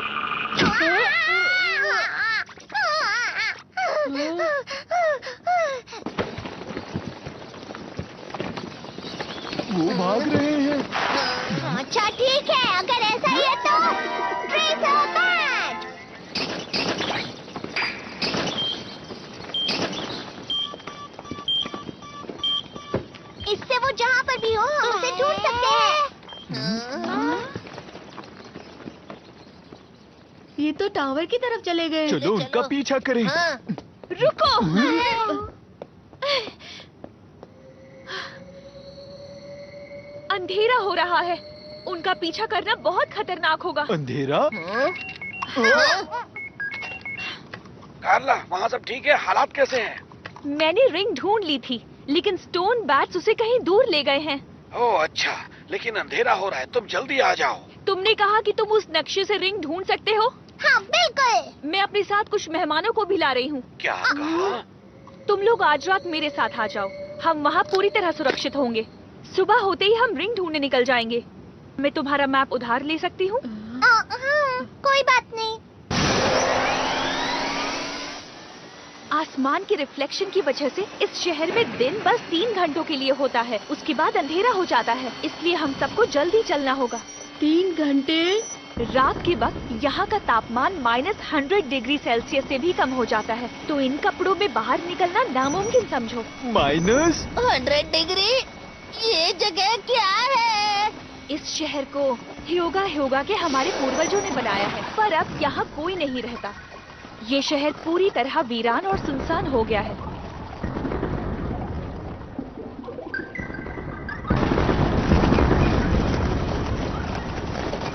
वो भाग रहे हैं। अच्छा ठीक है, अगर ऐसा ही है तो ट्रेसर बैग। इससे वो जहाँ पर भी हो हम उसे ढूंढ सकते हैं। ये तो टावर की तरफ चले गए। चलो उनका पीछा करें। रुको! अंधेरा हो रहा है, उनका पीछा करना बहुत खतरनाक होगा। अंधेरा? कार्ला, वहाँ सब ठीक है? हालात कैसे हैं? मैंने रिंग ढूंढ ली थी, लेकिन स्टोन बैट्स उसे कहीं दूर ले गए हैं। ओह अच्छा, लेकिन अंधेरा हो रहा है, तुम जल्दी आ जाओ। तुमने कहा कि तुम उस नक्शे से रिंग ढूंढ सकते हो। हाँ बिल्कुल। मैं अपने साथ कुछ मेहमानों को भी ला रही हूँ। क्या कहा? तुम लोग आज रात मेरे साथ आ जाओ, हम वहाँ पूरी तरह सुरक्षित होंगे। सुबह होते ही हम रिंग ढूंढने निकल जाएंगे। मैं तुम्हारा मैप उधार ले सकती हूँ? कोई बात नहीं। आसमान के रिफ्लेक्शन की वजह से इस शहर में दिन बस 3 घंटों के लिए होता है, उसके बाद अंधेरा हो जाता है, इसलिए हम सबको जल्दी चलना होगा। 3 घंटे? रात के वक्त यहाँ का तापमान -100 डिग्री सेल्सियस से भी कम हो जाता है, तो इन कपड़ों में बाहर निकलना नामुमकिन समझो। -100 डिग्री? ये जगह क्या है? इस शहर को ह्योगा के हमारे पूर्वजों ने बनाया है, पर अब यहाँ कोई नहीं रहता। ये शहर पूरी तरह वीरान और सुनसान हो गया है।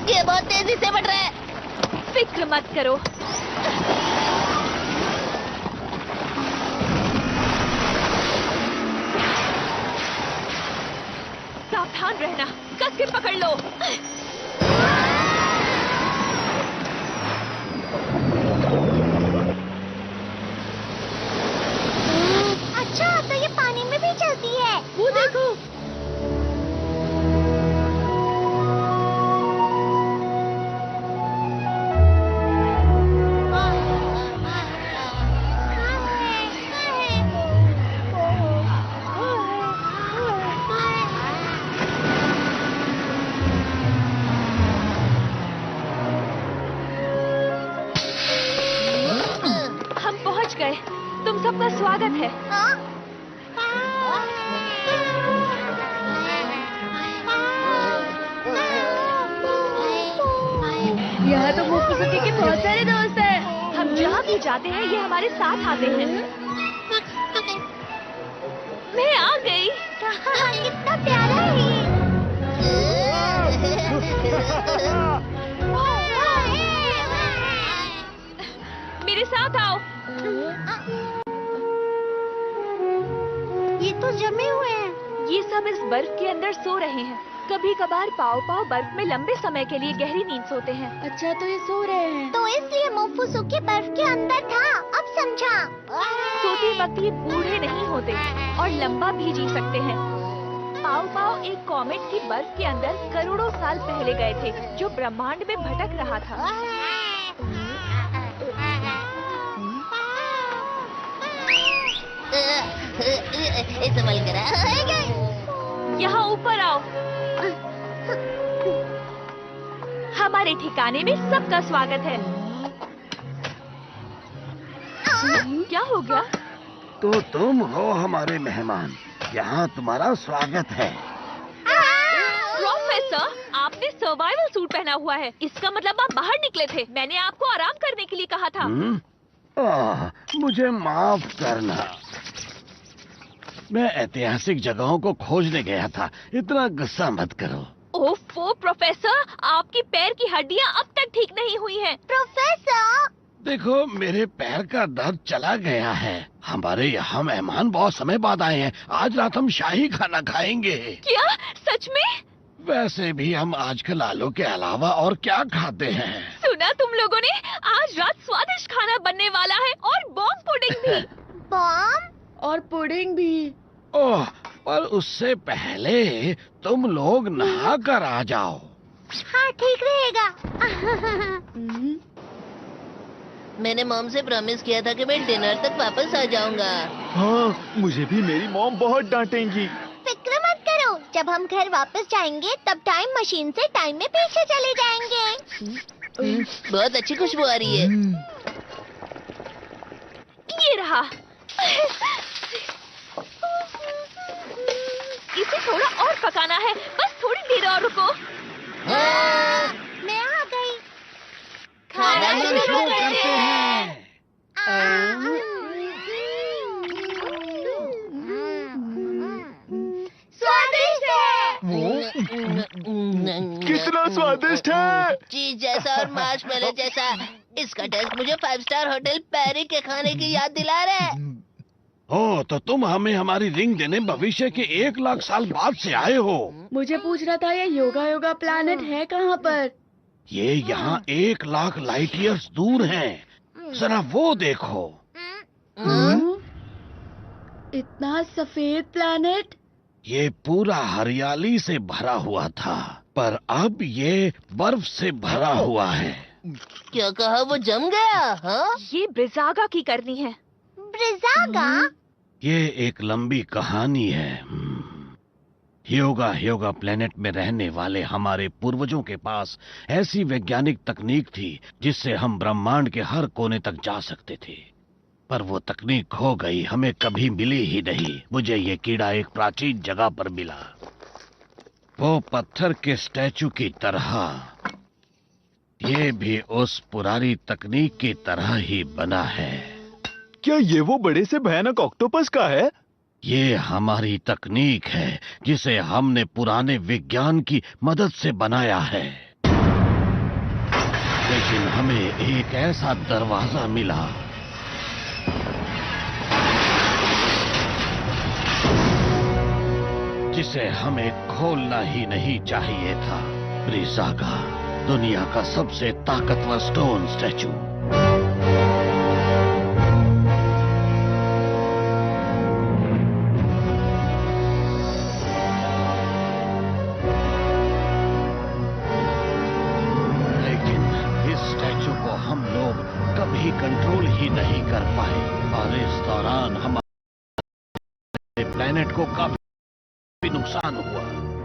ये बहुत तेजी से बढ़ रहा है। फिक्र मत करो। सावधान रहना, कस के पकड़ लो। अच्छा, तो ये पानी में भी चलती है। वो देखो। हम पहुंच गए। तुम सबका स्वागत है। यहाँ तो मोकुसुकी के बहुत सारे दोस्त हैं। हम जहाँ भी जाते हैं ये हमारे साथ आते हैं। मैं आ गई। कितना प्यारा है मेरे साथ आओ। ये तो जमे हुए हैं। ये सब इस बर्फ के अंदर सो रहे हैं। कभी कभार पाव पाव बर्फ में लंबे समय के लिए गहरी नींद सोते हैं। अच्छा, तो ये सो रहे हैं। तो इसलिए मोफुसुकी बर्फ के अंदर था। अब समझा। सोते वक्त ये बूढ़े नहीं होते और लंबा भी जी सकते हैं। पाव पाव एक कॉमेट की बर्फ के अंदर करोड़ों साल पहले गए थे, जो ब्रह्मांड में भटक रहा था। संभल करा। यहाँ ऊपर आओ। हमारे ठिकाने में सबका स्वागत है। क्या हो गया? तो तुम हो हमारे मेहमान, यहाँ तुम्हारा स्वागत है। प्रोफेसर, आपने सर्वाइवल सूट पहना हुआ है। इसका मतलब आप बाहर निकले थे। मैंने आपको आराम करने के लिए कहा था। मुझे माफ करना, मैं ऐतिहासिक जगहों को खोजने गया था। इतना गुस्सा मत करो। ओफो प्रोफेसर, आपकी पैर की हड्डियाँ अब तक ठीक नहीं हुई हैं। प्रोफेसर, देखो, मेरे पैर का दर्द चला गया है। हमारे यहाँ मेहमान बहुत समय बाद आए हैं। आज रात हम शाही खाना खाएंगे। क्या सच में? वैसे भी हम आजकल आलू के अलावा और क्या खाते हैं? सुना तुम लोगों ने? आज रात स्वादिष्ट खाना बनने वाला है और बॉम्ब पुडिंग भी। बॉम्ब और पुडिंग भी। ओह, पर उससे पहले तुम लोग नहा कर आ जाओ। हाँ, ठीक रहेगा। मैंने मॉम से प्रॉमिस किया था कि मैं डिनर तक वापस आ जाऊंगा। हाँ, मुझे भी मेरी मॉम बहुत डांटेंगी। फिक्र मत करो, जब हम घर वापस जाएंगे तब टाइम मशीन से टाइम में पीछे चले जाएंगे। बहुत अच्छी खुशबू आ रही है। ये रहा। इसे थोड़ा और पकाना है। बस थोड़ी देर और रुको। मैं आ गई। खाना शुरू करते हैं। स्वादिष्ट है। कितना स्वादिष्ट है। चीज जैसा और मार्शमेलो जैसा। इसका टेस्ट मुझे 5 स्टार होटल पैरी के खाने की याद दिला रहा है। ओ, तो तुम हमें हमारी रिंग देने भविष्य के 1 लाख साल बाद से आए हो। मुझे पूछ रहा था, ये योगा योगा प्लैनेट है कहाँ पर? ये यहाँ 1 लाख लाइट ईयर्स दूर है। जरा वो देखो। इतना सफेद प्लैनेट। ये पूरा हरियाली से भरा हुआ था, पर अब ये बर्फ से भरा हुआ है। क्या कहा? वो जम गया? हाँ? ये ब्रिजागा की करनी है। ब्रिजागा? ये एक लंबी कहानी है। ह्योगा प्लेनेट में रहने वाले हमारे पूर्वजों के पास ऐसी वैज्ञानिक तकनीक थी जिससे हम ब्रह्मांड के हर कोने तक जा सकते थे, पर वो तकनीक खो गई, हमें कभी मिली ही नहीं। मुझे ये कीड़ा एक प्राचीन जगह पर मिला। वो पत्थर के स्टैचू की तरह, ये भी उस पुरानी तकनीक की तरह ही बना है। क्या ये वो बड़े से भयानक ऑक्टोपस का है? ये हमारी तकनीक है जिसे हमने पुराने विज्ञान की मदद से बनाया है। लेकिन हमें एक ऐसा दरवाजा मिला जिसे हमें खोलना ही नहीं चाहिए था। ब्रिजागा, दुनिया का सबसे ताकतवर स्टोन स्टैचू। कभी कंट्रोल ही नहीं कर पाए और इस दौरान हमारे प्लेनेट को काफी नुकसान हुआ।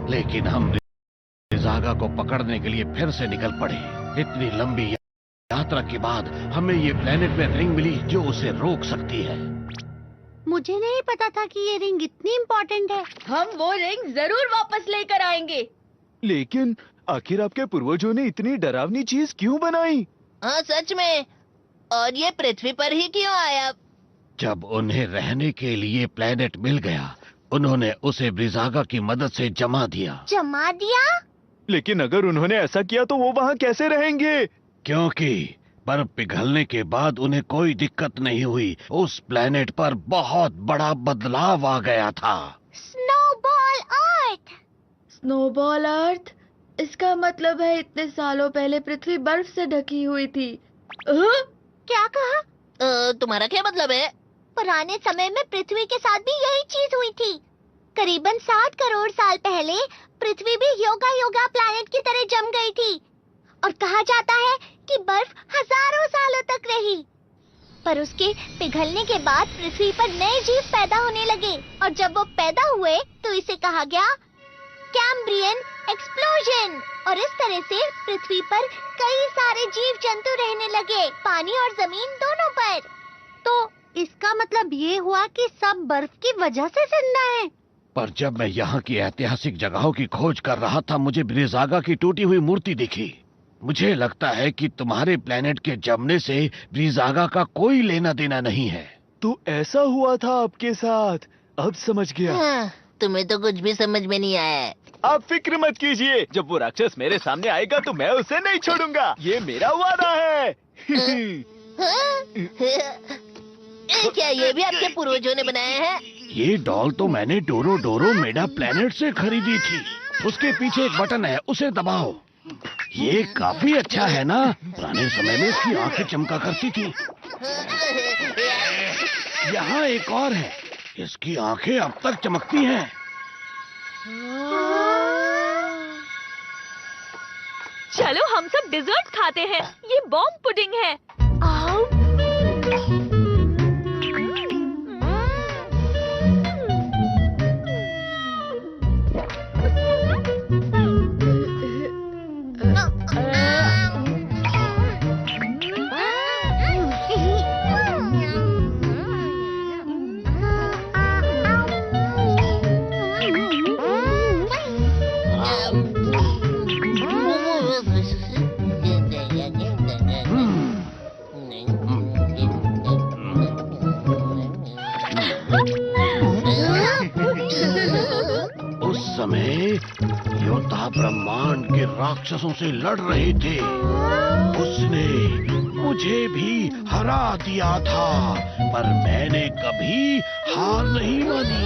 लेकिन हम ब्रिजागा को पकड़ने के लिए फिर से निकल पड़े। इतनी लंबी यात्रा के बाद हमें ये प्लेनेट में रिंग मिली जो उसे रोक सकती है। मुझे नहीं पता था कि ये रिंग इतनी इम्पोर्टेंट है। हम वो रिंग जरूर वापस लेकर आएंगे। लेकिन आखिर आपके पूर्वजों ने इतनी डरावनी चीज क्यों बनाई? हाँ, सच में। और ये पृथ्वी पर ही क्यों आया? जब उन्हें रहने के लिए प्लेनेट मिल गया उन्होंने उसे ब्रिजागा की मदद से जमा दिया। जमा दिया? लेकिन अगर उन्होंने ऐसा किया तो वो वहाँ कैसे रहेंगे? क्योंकि बर्फ पिघलने के बाद उन्हें कोई दिक्कत नहीं हुई। उस प्लेनेट पर बहुत बड़ा बदलाव आ गया था। स्नोबॉल अर्थ। स्नोबॉल अर्थ? इसका मतलब है इतने सालों पहले पृथ्वी बर्फ से ढकी हुई थी। क्या कहा? तुम्हारा क्या मतलब है? पुराने समय में पृथ्वी के साथ भी यही चीज हुई थी। करीबन 7 करोड़ साल पहले पृथ्वी भी योगा योगा प्लैनेट की तरह जम गई थी और कहा जाता है कि बर्फ हजारों सालों तक रही। पर उसके पिघलने के बाद पृथ्वी पर नए जीव पैदा होने लगे और जब वो पैदा हुए तो इसे कहा गया कैम्ब्रियन एक्सप्लोजन। और इस तरह से पृथ्वी पर कई सारे जीव जंतु रहने लगे, पानी और जमीन दोनों पर। तो इसका मतलब ये हुआ कि सब बर्फ की वजह से जिंदा है। पर जब मैं यहाँ की ऐतिहासिक जगहों की खोज कर रहा था, मुझे ब्रिजागा की टूटी हुई मूर्ति दिखी। मुझे लगता है कि तुम्हारे प्लेनेट के जमने से ब्रिजागा का कोई लेना देना नहीं है। तो ऐसा हुआ था आपके साथ? अब समझ गया। हाँ, तुम्हें तो कुछ भी समझ में नहीं आया है। आप फिक्र मत कीजिए, जब वो राक्षस मेरे सामने आएगा तो मैं उसे नहीं छोड़ूंगा। ये मेरा वादा है। क्या ये भी आपके पूर्वजों ने बनाया है? ये डॉल तो मैंने डोरो डोरो मेडा प्लेनेट से खरीदी थी। उसके पीछे एक बटन है, उसे दबाओ। ये काफी अच्छा है ना? पुराने समय में इसकी आंखें चमका करती थी। यहाँ एक और है, इसकी आंखें अब तक चमकती हैं। चलो हम सब डिजर्ट खाते हैं। ये बॉम्ब पुडिंग है। उस समय योद्धा ब्रह्मांड के राक्षसों से लड़ रहे थे। उसने मुझे भी हरा दिया था, पर मैंने कभी हार नहीं मानी।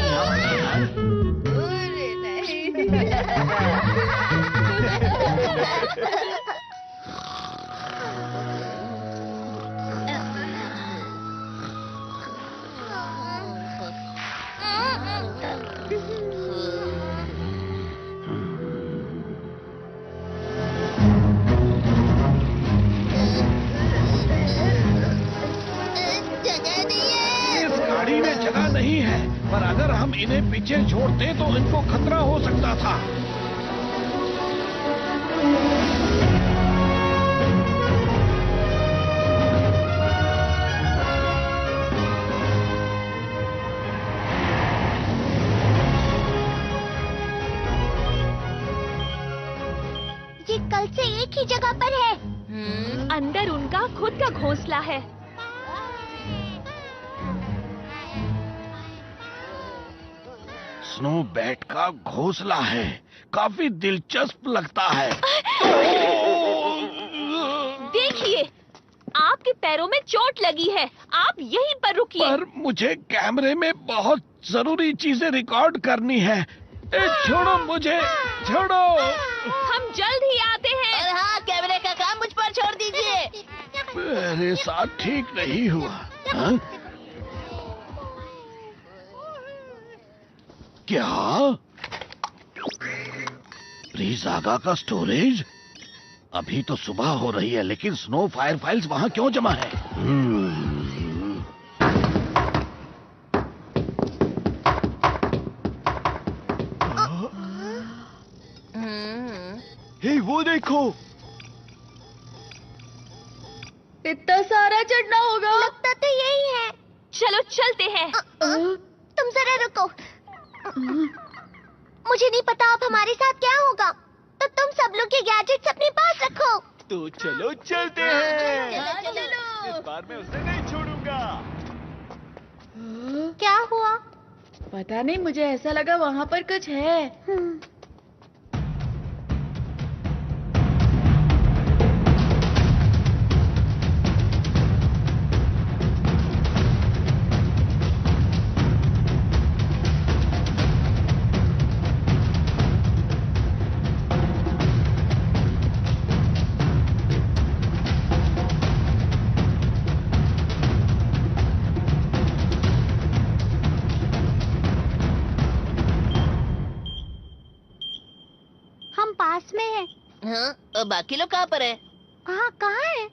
इस गाड़ी में जगह नहीं है, पर अगर हम इन्हें पीछे छोड़ते तो इनको खतरा हो सकता था। ये कल से एक ही जगह पर है। अंदर उनका खुद का घोंसला है। स्नो बैट का घोंसला है, काफी दिलचस्प लगता है। देखिए, आपके पैरों में चोट लगी है। आप यहीं पर रुकिए। पर मुझे कैमरे में बहुत जरूरी चीजें रिकॉर्ड करनी है। छोड़ो मुझे, छोड़ो। हम जल्द ही आते हैं। और हाँ, कैमरे का काम मुझ पर छोड़ दीजिए। मेरे साथ ठीक नहीं हुआ। हाँ? क्या? ब्रिजागा का स्टोरेज? अभी तो सुबह हो रही है, लेकिन स्नो फायर फाइल्स वहाँ क्यों जमा है? हे, वो देखो। इतना सारा चढ़ना होगा। लगता तो यही है। चलो चलते हैं। तुम जरा रुको। मुझे नहीं पता अब हमारे साथ क्या होगा, तो तुम सब लोग ये गैजेट्स अपने पास रखो। तो चलो चलते हैं। चलो। इस बार मैं उसे नहीं छोड़ूंगा। क्या हुआ? पता नहीं, मुझे ऐसा लगा वहाँ पर कुछ है। हम पास में हैं। हाँ, और बाकी लोग कहाँ पर है? कहाँ है?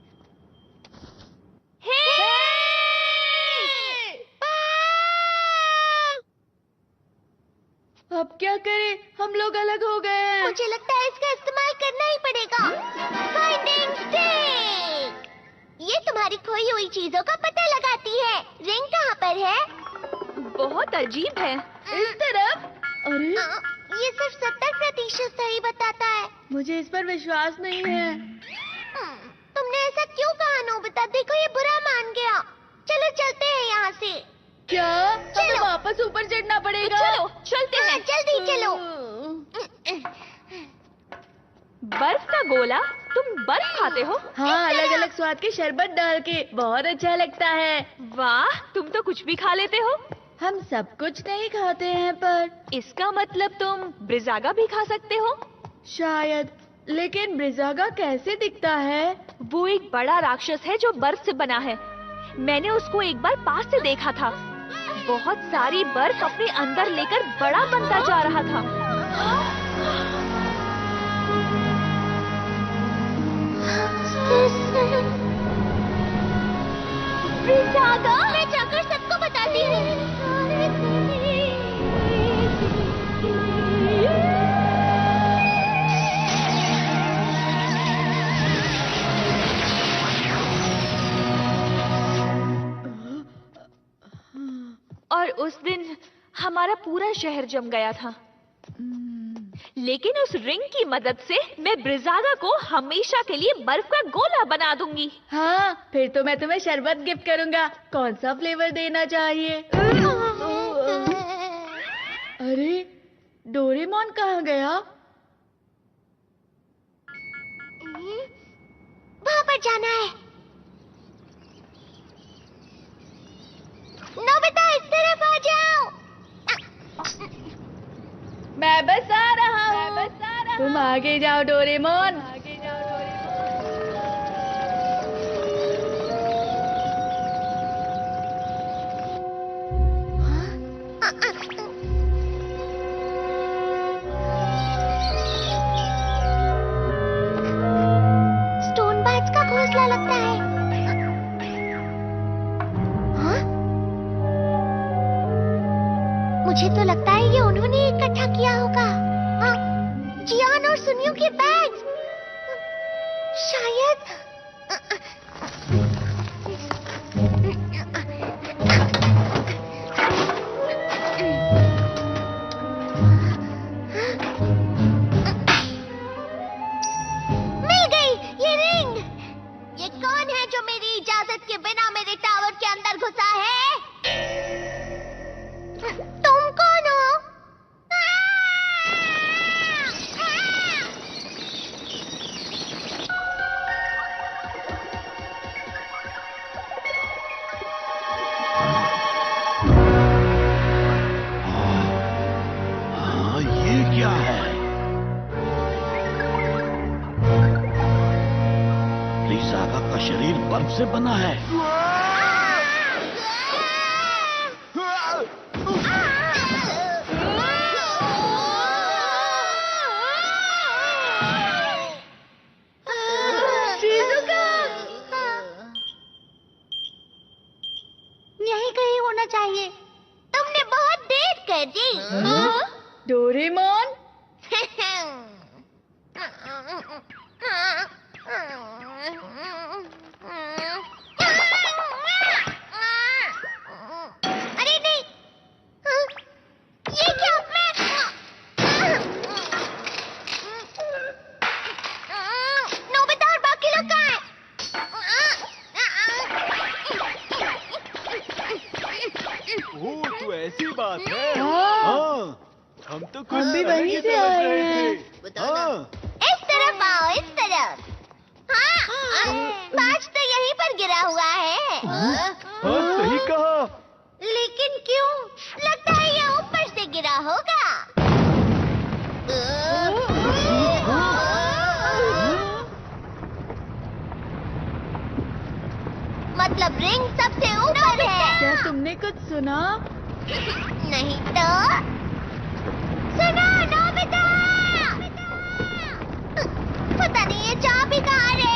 अब क्या करें? हम लोग अलग हो गए हैं। मुझे लगता है इसका इस्तेमाल करना ही पड़ेगा। Finding stick. ये तुम्हारी खोई हुई चीजों का पता लगाती है। रिंग कहाँ पर है? बहुत अजीब है। इस तरफ। अरे, ये सिर्फ 70% सही बताता है। मुझे इस पर विश्वास नहीं है। तुमने ऐसा क्यों कहा नोबिता? देखो ये बुरा मान गया। चलो चलते हैं यहाँ से। क्या? हमें चलो। वापस ऊपर चढ़ना पड़ेगा? चलो चलते हाँ, हैं। जल्दी चलो। बर्फ का गोला? तुम बर्फ खाते हो? हाँ, अलग अलग स्वाद के शरबत डाल के बहुत अच्छा लगता है। वाह, तुम तो कुछ भी खा लेते हो। हम सब कुछ नहीं खाते हैं, पर इसका मतलब तुम ब्रिजागा भी खा सकते हो? शायद। लेकिन ब्रिजागा कैसे दिखता है? वो एक बड़ा राक्षस है जो बर्फ से बना है। मैंने उसको एक बार पास से देखा था। बहुत सारी बर्फ अपने अंदर लेकर बड़ा बनता जा रहा था। ब्रिजागा, मैं जाकर सबको बताती हूँ। और उस दिन हमारा पूरा शहर जम गया था। लेकिन उस रिंग की मदद से मैं ब्रिजागा को हमेशा के लिए बर्फ का गोला बना दूंगी। हाँ, फिर तो मैं तुम्हें शरबत गिफ्ट करूंगा। कौन सा फ्लेवर देना चाहिए? अरे, डोरेमोन कहाँ गया? वहाँ पर जाना है। नोबिता, इस तरफ आ जाओ। मैं बस आ रहा हूँ। तुम आगे जाओ डोरेमोन। स्टोन बाज का घोंसला लगता है। हाँ? मुझे तो लगता है ये उन्होंने इकट्ठा किया होगा। हाँ, जियान और सुनियो के बैग्स। शायद। मिल गई ये रिंग। ये कौन है जो मेरी इजाजत के बिना मेरे टावर के अंदर घुसा है? तुम कौन हो? हाँ, ये क्या है? ब्रिजागा का शरीर बर्फ से बना है। यहीं कहीं होना चाहिए। तुमने बहुत देर कर दी। डोरेमोन, अरे नहीं। ये क्या? नोबिता और बाकी लोग कहाँ हैं? ओह, तो ऐसी बात है। हाँ, हम तो कुछ हम भी समय वहीं की से समझ आए रहे हैं। थे। बताओ ना। हाँ, इस तरफ आओ, इस तरफ। हाँ, पाँच तो यहीं पर गिरा हुआ है। हाँ, सही कहा। लेकिन क्यों? लगता है ये ऊपर से गिरा होगा। मतलब रिंग सबसे ऊपर है। क्या तुमने कुछ सुना? नहीं तो सुनो नोबिता। पता नहीं ये चाबी कहाँ है।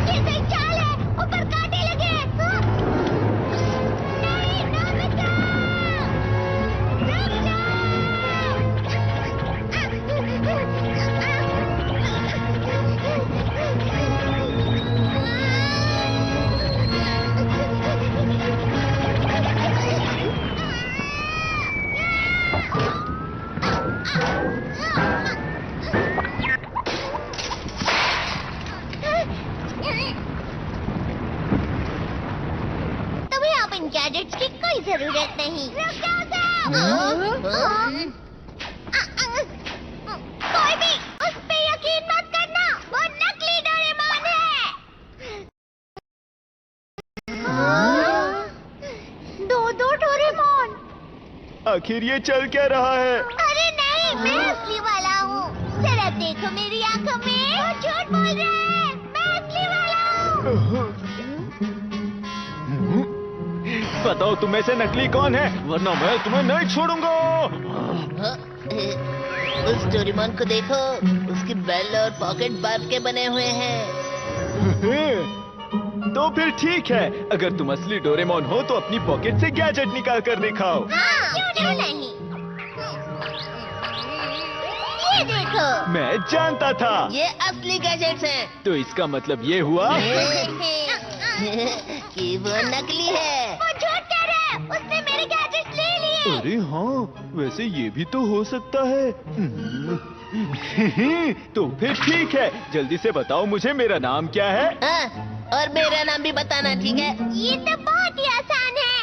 ये सही चाल है, ऊपर कांटे लगे। नहीं नोबिता, रुक तुम्हें अब इन गैजेट्स की कोई जरूरत नहीं। रुक जाओ कोई भी उस पे यकीन मत करना, वो नकली डोरेमोन है। दो डोरेमोन। आखिर ये चल क्या रहा है? अरे नहीं, मैं असली वाला हूँ। जरा देखो मेरी आंखों में, वो झूठ बोल रहा है। मैं असली वाला हूँ। बताओ तुम में से नकली कौन है, वरना मैं तुम्हें नहीं छोड़ूंगा। उस डोरेमोन को देखो, उसकी बेल और पॉकेट बर्फ के बने हुए हैं। तो फिर ठीक है, अगर तुम असली डोरेमोन हो तो अपनी पॉकेट से गैजेट निकाल कर दिखाओ। हाँ, क्यों नहीं? ये देखो। मैं जानता था। ये असली गैजेट्स हैं। तो इसका मतलब ये हुआ कि वो नकली है। वो झूठ कह रहा है, उसने मेरे गैजेट्स ले लिए। अरे हाँ, वैसे ये भी तो हो सकता है। तो फिर ठीक है, जल्दी से बताओ मुझे मेरा नाम क्या है। हाँ, और मेरा नाम भी बताना, ठीक है? ये तो बहुत ही आसान है।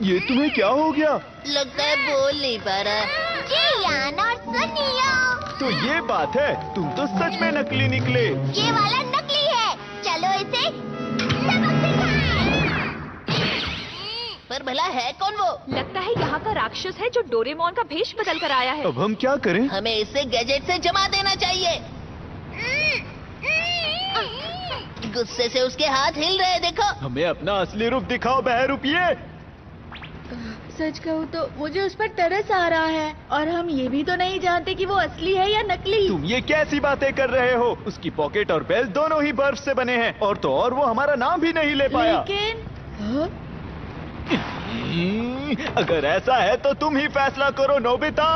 ये तुम्हें क्या हो गया? लगता है बोल नहीं पा रहा। जी यान और सुनियो। तो ये बात है, तुम तो सच में नकली निकले। ये वाला नकली है। चलो इसे सबक सिखाएं। पर भला है कौन वो? लगता है यहाँ का राक्षस है जो डोरेमोन का भेष बदल कर आया है। अब हम क्या करें? हमें इसे गैजेट से जमा देना चाहिए। गुस्से से उसके हाथ हिल रहे, देखो। हमें अपना असली रूप दिखाओ बहरूपिये। सच कहूँ तो मुझे उस पर तरस आ रहा है, और हम ये भी तो नहीं जानते कि वो असली है या नकली। तुम ये कैसी बातें कर रहे हो? उसकी पॉकेट और बेल दोनों ही बर्फ से बने हैं, और तो और वो हमारा नाम भी नहीं ले पाया। लेकिन हाँ? अगर ऐसा है तो तुम ही फैसला करो नोबिता।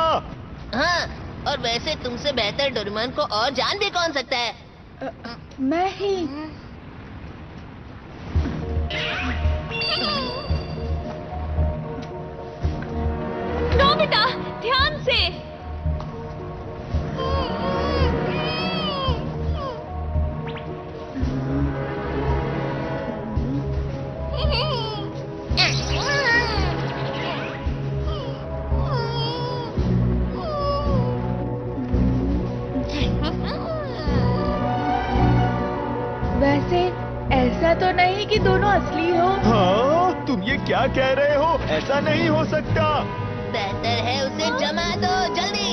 हाँ, और वैसे तुमसे बेहतर डोरेमोन को और जान भी कौन सकता है? मैं ही। नोबिता, ध्यान से। वैसे ऐसा तो नहीं कि दोनों असली हो। हाँ, तुम ये क्या कह रहे हो? ऐसा नहीं हो सकता। बेहतर है उसे जमा दो, जल्दी।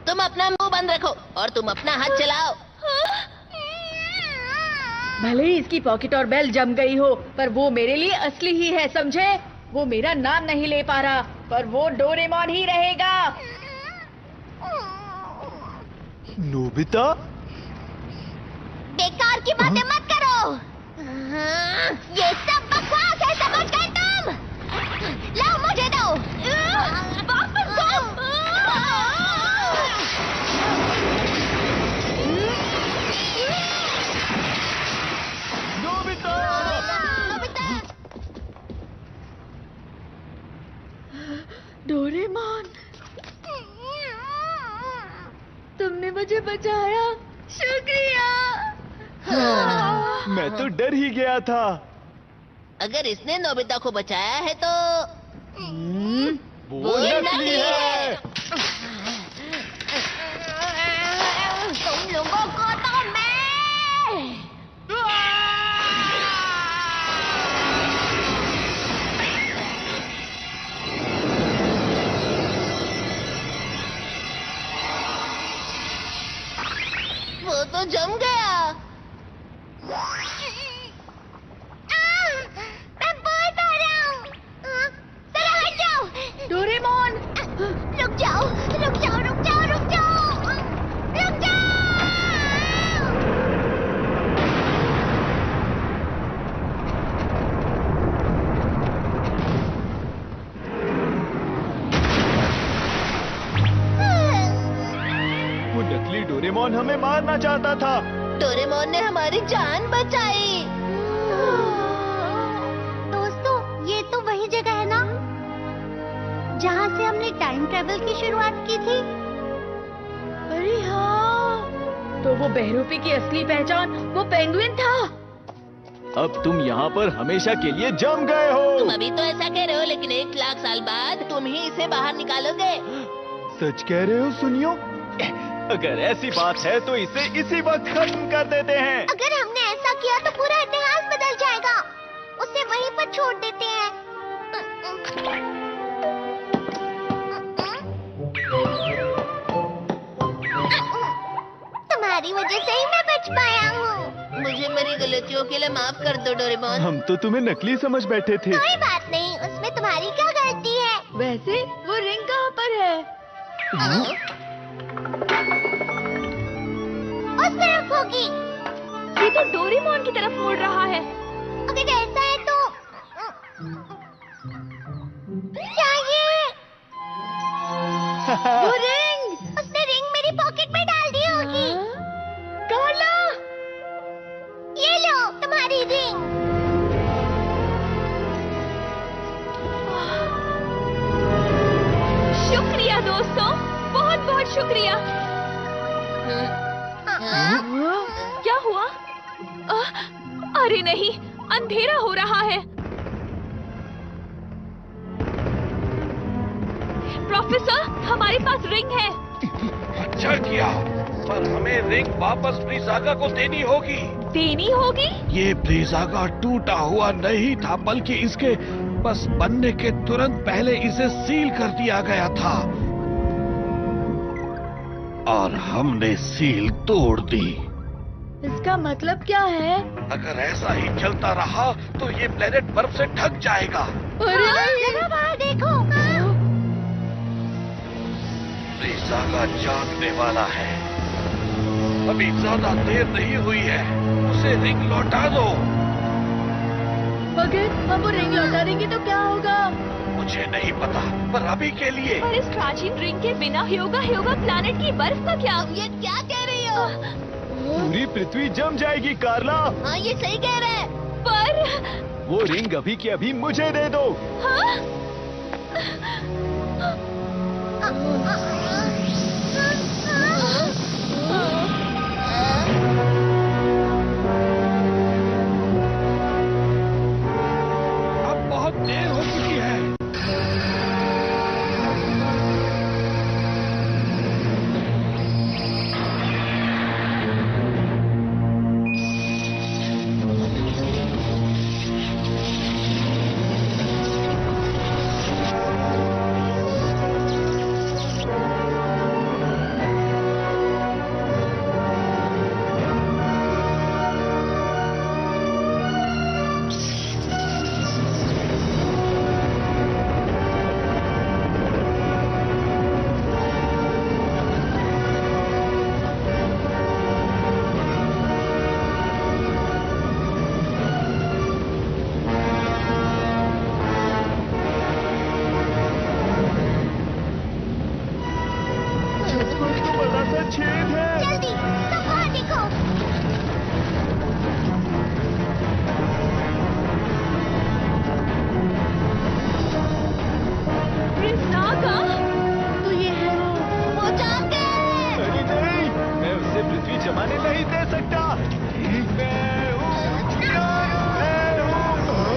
तुम अपना मुंह बंद रखो और तुम अपना हाथ चलाओ। भले ही इसकी पॉकेट और बेल जम गई हो, पर वो मेरे लिए असली ही है, समझे? वो मेरा नाम नहीं ले पा रहा, पर वो डोरेमोन ही रहेगा। नोबिता, बेकार की बातें मत करो। ये सब बकवास है, समझ गए तुम? लाओ मुझे दो। वापस दो। नोबिता! डोरेमोन। मुझे बचाया, शुक्रिया। मैं तो डर ही गया था। अगर इसने नोबिता को बचाया है तो वो नकली है। तुम लोगों को तो मैं वो तो जम गया। मैं बहुत आ रहा हूँ। जरा हट जाओ। डोरेमोन, रुक जाओ, रुक जाओ, रुक जाओ, रुक जाओ, रुक जाओ। वो नकली डोरेमोन हमें मारना चाहता था। डोरेमोन ने हमारी जान बचाई। दोस्तों, ये तो वही जगह है ना जहाँ से हमने टाइम ट्रेवल की शुरुआत की थी। अरे हाँ, तो वो बहरूपी की असली पहचान वो पेंगुइन था। अब तुम यहाँ पर हमेशा के लिए जम गए तुम हो। अभी तो ऐसा कह रहे हो, लेकिन 1 लाख साल बाद तुम ही इसे बाहर निकालोगे। सच कह रहे हो? सुनियो, अगर ऐसी बात है तो इसे इसी वक्त खत्म कर देते हैं। अगर हमने ऐसा किया तो पूरा इतिहास बदल जाएगा। उसे वहीं पर छोड़ देते हैं। तुम्हारी वजह से ही मैं बच पाया हूँ। मुझे मेरी गलतियों के लिए माफ कर दो डोरेमोन। हम तो तुम्हें नकली समझ बैठे थे। कोई बात नहीं, उसमें तुम्हारी क्या गलती है? वैसे वो रिंग कहाँ पर है? उस तरफ होगी। ये तो डोरेमोन की तरफ मुड़ रहा है। अगर ऐसा है तो क्या ये? वो रिंग! उसने रिंग मेरी पॉकेट में डाल दी होगी। कार्ला! ये लो तुम्हारी रिंग। शुक्रिया दोस्तों, बहुत बहुत शुक्रिया। क्या हुआ? अरे नहीं, अंधेरा हो रहा है। प्रोफेसर, हमारे पास रिंग है। अच्छा किया, पर हमें रिंग वापस ब्रीज़ागा को देनी होगी। देनी होगी? ये ब्रीज़ागा टूटा हुआ नहीं था, बल्कि इसके बस बनने के तुरंत पहले इसे सील कर दिया गया था और हमने सील तोड़ दी। इसका मतलब क्या है? अगर ऐसा ही चलता रहा तो ये प्लेनेट बर्फ से ढक जाएगा। अरे नहीं! जरा बाहर देखो। ब्रीज़ागा जागने वाला है। अभी ज्यादा देर नहीं हुई है, उसे रिंग लौटा दो। अगर हम वो रिंग लौटा देंगे तो क्या होगा? मुझे नहीं पता, पर अभी के लिए पर इस प्राचीन रिंग के बिना ह्योगा प्लैनेट की बर्फ का क्या? ये क्या कह रही हो? पूरी पृथ्वी जम जाएगी कार्ला। हाँ, ये सही कह रहे हैं। पर वो रिंग अभी के अभी मुझे दे दो। हाँ? अब बहुत देर हो चुकी है। शर्माने नहीं दे सकता। मैं हूँ,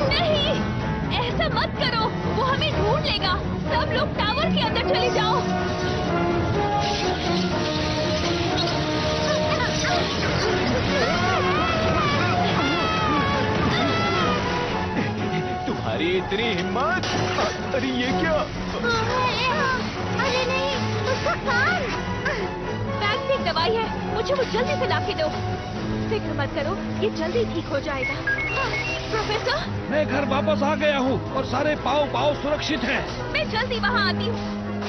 नहीं, ऐसा मत करो, वो हमें ढूंढ लेगा। सब लोग टावर के अंदर चले जाओ। तुम्हारी इतनी हिम्मत! अरे ये क्या? अरे नहीं, उसका कान। बैग में एक दवाई है, मुझे वो जल्दी से लाके दो। फिक्र मत करो, ये जल्दी ठीक हो जाएगा। प्रोफेसर, मैं घर वापस आ गया हूँ और सारे पाँव सुरक्षित हैं। मैं जल्दी वहाँ आती हूँ।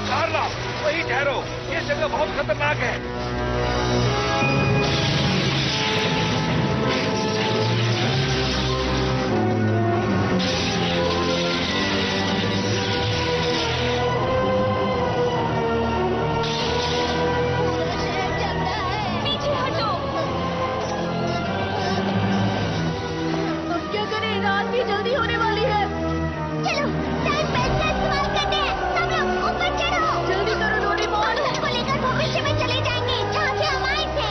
कार्ला, वहीं ठहरो, ये जगह बहुत खतरनाक है। पीछे हटो। अब क्या करें, रात भी जल्दी होने वाली है। चलो, टाइम बेल्ट का इस्तेमाल करते हैं। सब लोग ऊपर चढ़ो। जल्दी करो डोरेमोन। हम को लेकर भविष्य में चले जाएंगे, जहाँ से हम आए थे।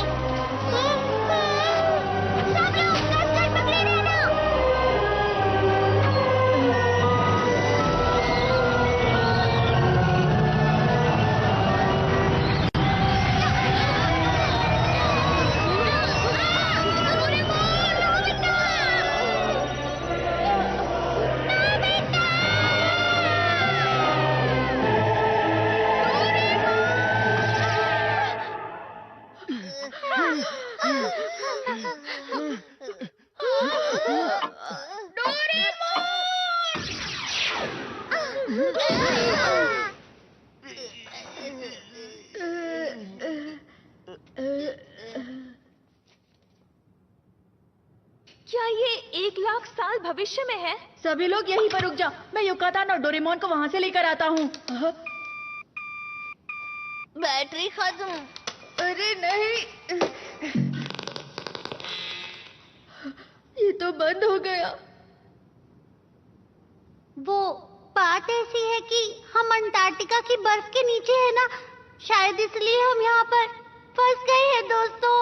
सब लोग कसकर पकड़े रहना। क्या ये 1,00,000 साल भविष्य में है? सभी लोग यहीं पर रुक जाओ, मैं युकातान और डोरेमोन को वहाँ से लेकर आता हूँ। बैटरी खत्म। अरे नहीं, ये तो बंद हो गया। वो बात ऐसी है कि हम अंटार्कटिका की बर्फ के नीचे है ना, शायद इसलिए हम यहाँ पर फंस गए हैं दोस्तों।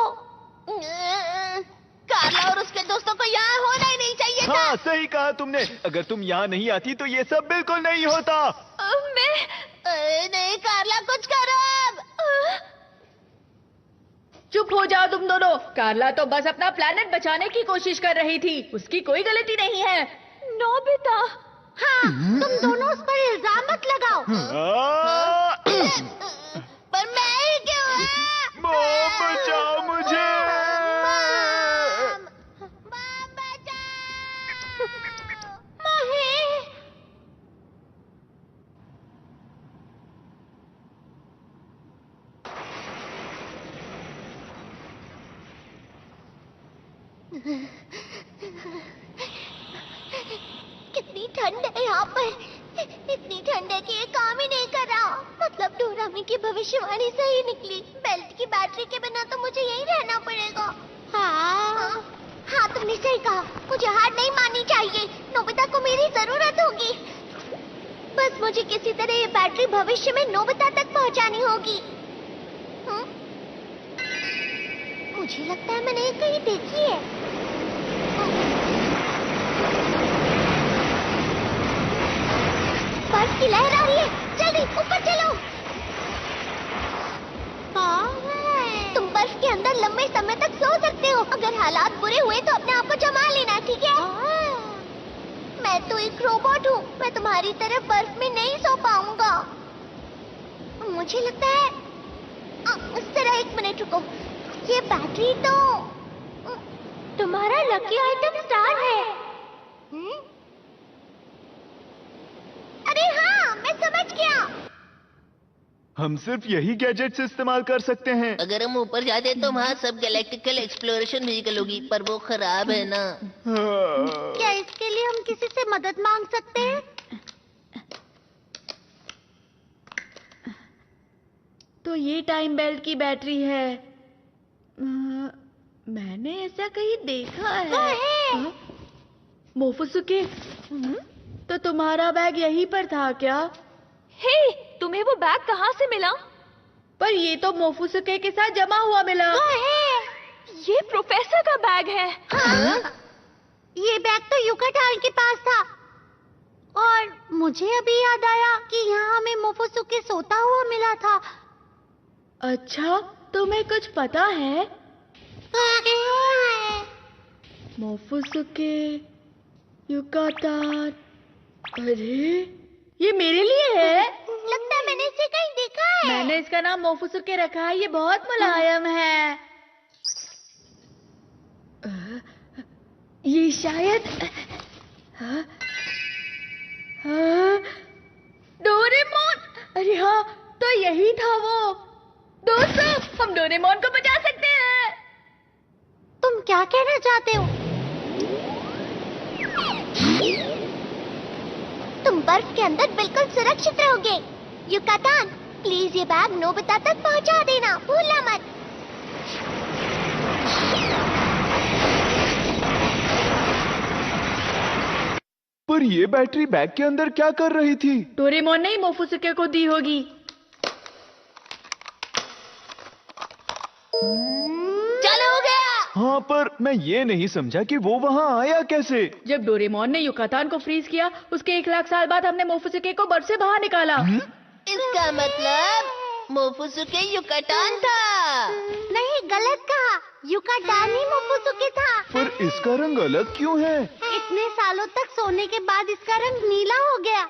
कार्ला और उसके दोस्तों को यहाँ होना ही नहीं चाहिए था। हाँ, सही कहा तुमने। अगर तुम यहाँ नहीं आती तो ये सब बिल्कुल नहीं होता। नहीं कार्ला, कुछ करो अब। चुप हो जाओ तुम दोनों। कार्ला तो बस अपना प्लेनेट बचाने की कोशिश कर रही थी, उसकी कोई गलती नहीं है। नोबिता, हाँ, तुम दोनों उस पर इल्जाम मत लगाओ। पर मैं ही क्यों? मॉम, बचाओ मुझे। कितनी ठंड है यहाँ पर, इतनी ठंड है कि ये काम ही नहीं कर रहा। मतलब डोरामी की भविष्यवाणी सही निकली। बेल्ट की बैटरी के बिना तो मुझे यहीं रहना पड़ेगा। हाँ, तुमने सही कहा, मुझे हार नहीं माननी चाहिए। नोबिता को मेरी जरूरत होगी। बस मुझे किसी तरह ये बैटरी भविष्य में नोबिता तक पहुँचानी होगी। मुझे लगता है मैंने ये कहीं देखी है। बर्फ की लहर आ रही है, जल्दी ऊपर चलो। तुम बर्फ के अंदर लंबे समय तक सो सकते हो। अगर हालात बुरे हुए तो अपने आप को जमा लेना, ठीक है? मैं तो एक रोबोट हूँ, मैं तुम्हारी तरह बर्फ में नहीं सो पाऊंगा। मुझे लगता है जरा 1 मिनट रुको। ये बैटरी तो तुम्हारा लकी आइटम स्टार है। अरे हाँ, मैं समझ गया। हम सिर्फ यही गैजेट्स इस्तेमाल कर सकते हैं। अगर हम ऊपर जाते तो वहाँ सब गैलेक्टिकल एक्सप्लोरेशन म्यूजिकल होगी, पर वो खराब है ना। क्या इसके लिए हम किसी से मदद मांग सकते हैं? तो ये टाइम बेल्ट की बैटरी है। मैंने ऐसा कहीं देखा है। मोफुसुके, तो तुम्हारा बैग यहीं पर था क्या? हे, तुम्हें वो बैग कहाँ से मिला? पर ये तो मोफुसुके के साथ जमा हुआ मिला। ये प्रोफेसर का बैग है। हाँ? ये बैग तो युकाटान के पास था। और मुझे अभी याद आया कि यहाँ हमें मोफुसुके सोता हुआ मिला था। अच्छा, तुम्हें कुछ पता है? मोफुसुके, युकाटान। अरे, ये मेरे लिए है। लगता है मैंने इसे कहीं देखा है। मैंने इसका नाम मोफुसुके रखा है। ये बहुत मुलायम है। ये शायद डोरेमोन। अरे हाँ, तो यही था वो। दोस्तों, हम डोरेमोन को बचा सकते हैं। तुम क्या कहना चाहते हो? तुम बर्फ के अंदर बिल्कुल सुरक्षित रहोगे। युकाटान, प्लीज ये बैग नोबिता तक पहुंचा देना, भूलना मत। पर ये बैटरी बैग के अंदर क्या कर रही थी? डोरेमोन ने ही मोफुसुके को दी होगी। चलो हो गया। हाँ, पर मैं ये नहीं समझा कि वो वहाँ आया कैसे? जब डोरेमोन ने युकाटान को फ्रीज किया, उसके 1 लाख साल बाद हमने मोफुसुके को बर्फ से बाहर निकाला। इसका मतलब मोफुसुके युकाटान था। नहीं, गलत कहा। युकाटान ही मोफुसुके था। पर इसका रंग अलग क्यों है? इतने सालों तक सोने के बाद इसका रंग नीला हो गया।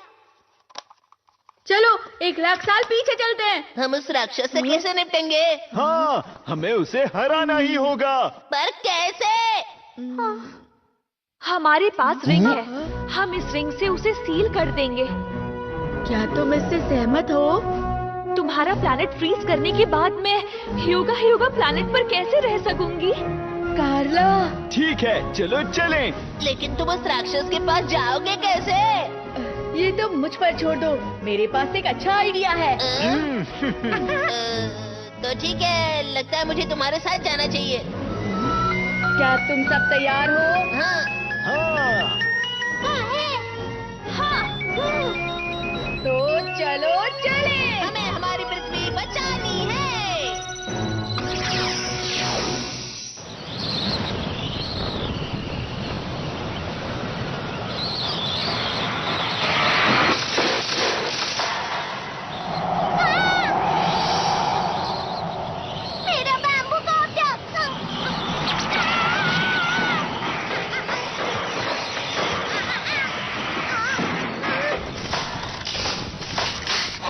चलो 1 लाख साल पीछे चलते हैं। हम उस राक्षस से कैसे निपटेंगे? हाँ, हमें उसे हराना ही होगा। पर कैसे? हमारे पास रिंग है। हम इस रिंग से उसे सील कर देंगे। क्या तुम इससे सहमत हो? तुम्हारा प्लैनेट फ्रीज करने के बाद मैं ह्यूगा प्लैनेट पर कैसे रह सकूंगी? कार्ला, ठीक है, चलो चलें। लेकिन तुम उस राक्षस के पास जाओगे कैसे? ये तुम मुझ पर छोड़ दो। मेरे पास एक अच्छा आइडिया है। तो ठीक है, लगता है मुझे तुम्हारे साथ जाना चाहिए। क्या तुम सब तैयार हो? हाँ। हाँ, तो चलो चले। हमें हमारी पृथ्वी बचानी है। मेरा बैम्बू कॉप्टर।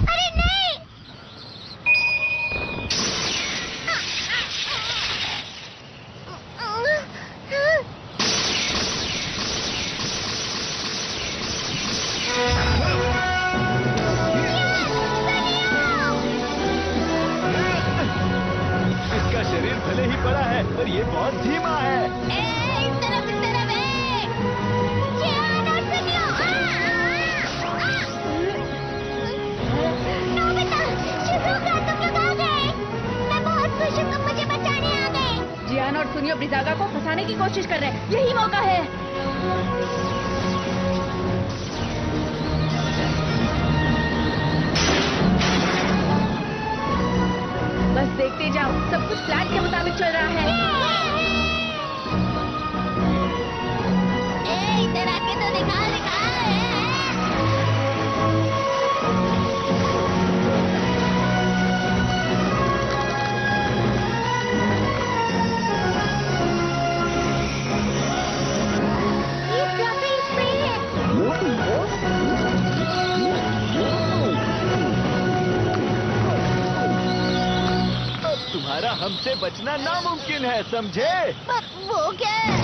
अरे नहीं। इसका शरीर भले ही बड़ा है, पर ये बहुत धीमा है। इस तरफ है। ध्यान और सुनियो। नोबिता, शिज़ुका, तुम लोग आ गए। मैं बहुत खुश हूँ, तुम मुझे बचाने आ गए। जियान और सुनियो ब्रिजागा को फंसाने की कोशिश कर रहे हैं। यही मौका है। बस देखते जाओ, सब कुछ प्लान के मुताबिक चल रहा है। इधर आके तो दिखा। ये फ्लफी स्प्रे है। अब तुम्हारा हमसे बचना नामुमकिन है, समझे? वो क्या है?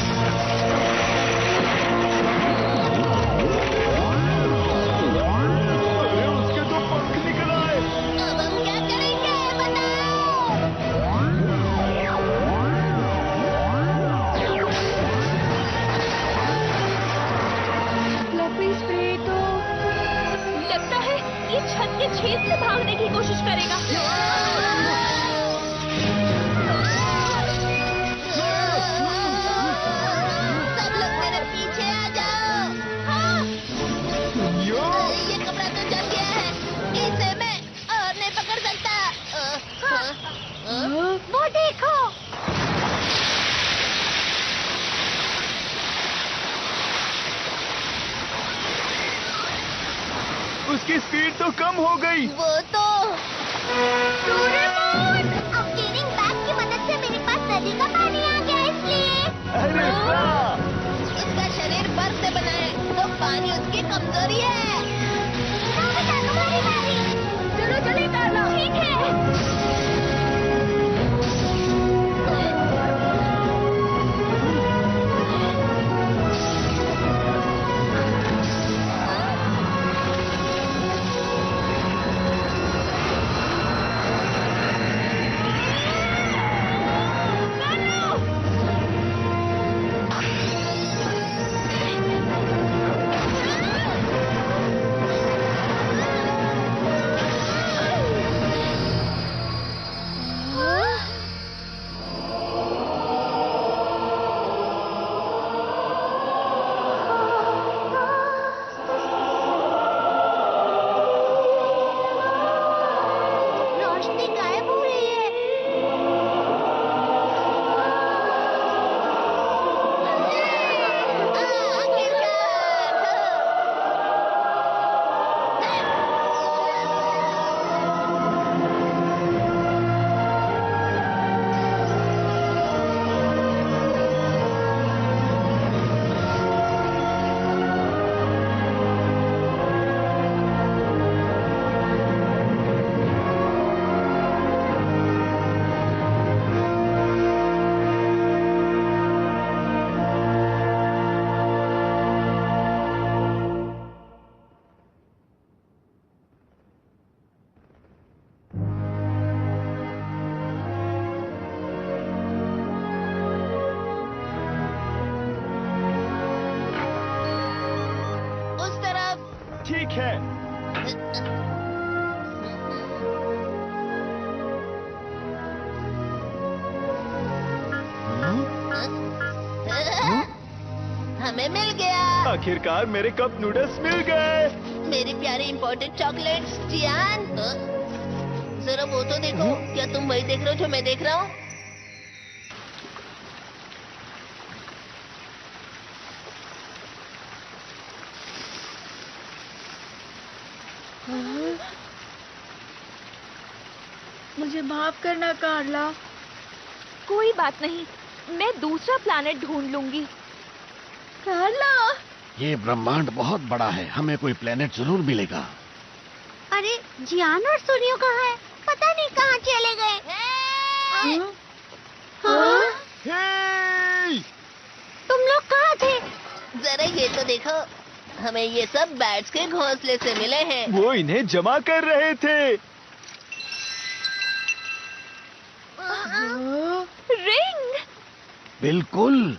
अरे, उसके तो पंख निकल आए। अब हम क्या करेंगे, बताओ। फ्लफी स्प्रे तो लगता है ये छत के छेद से भागने की कोशिश करेगा। सब लोग मेरे पीछे आ जाओ। यो, ये कपड़ा तो जम गया है। इसे मैं और नहीं पकड़ सकता। वो देखो। उसकी स्पीड तो कम हो गई। वो तो डोरेमोन! अब क्लीनिंग बैग की मदद से मेरे पास नदी का पानी आ गया इसलिए। अरे वाह! उसका शरीर बर्फ से बना है, तो पानी उसकी कमजोरी है। नोबिता, तुम्हारी बारी। चलो चलिए कार्ला। ठीक है। रोशनी गायब हो रही है। उस तरफ। ठीक है। हमें मिल गया। आखिरकार मेरे कप नूडल्स मिल गए। मेरी प्यारी इम्पोर्टेड चॉकलेट्स, जियान। जरा वो तो देखो। क्या तुम वही देख रहे हो जो मैं देख रहा हूँ? मुझे माफ करना कार्ला। कोई बात नहीं, मैं दूसरा प्लैनेट ढूंढ लूंगी। कार्ला! ये ब्रह्मांड बहुत बड़ा है, हमें कोई प्लेनेट जरूर मिलेगा। अरे जियान और सूर्यो कहाँ है? पता नहीं कहाँ चले गए। हाँ? हे! तुम लोग कहाँ थे? जरा ये तो देखो। हमें ये सब बैट्स के घोंसले से मिले हैं। वो इन्हें जमा कर रहे थे। रिंग! बिल्कुल,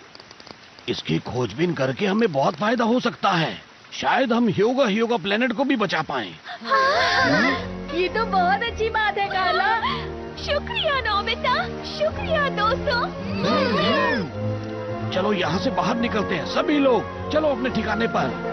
इसकी खोजबीन करके हमें बहुत फायदा हो सकता है। शायद हम ह्योगा प्लेनेट को भी बचा पाएं। ये तो बहुत अच्छी बात है कार्ला। शुक्रिया नोबिता, शुक्रिया दोस्तों। चलो यहाँ से बाहर निकलते हैं सभी लोग। चलो अपने ठिकाने पर।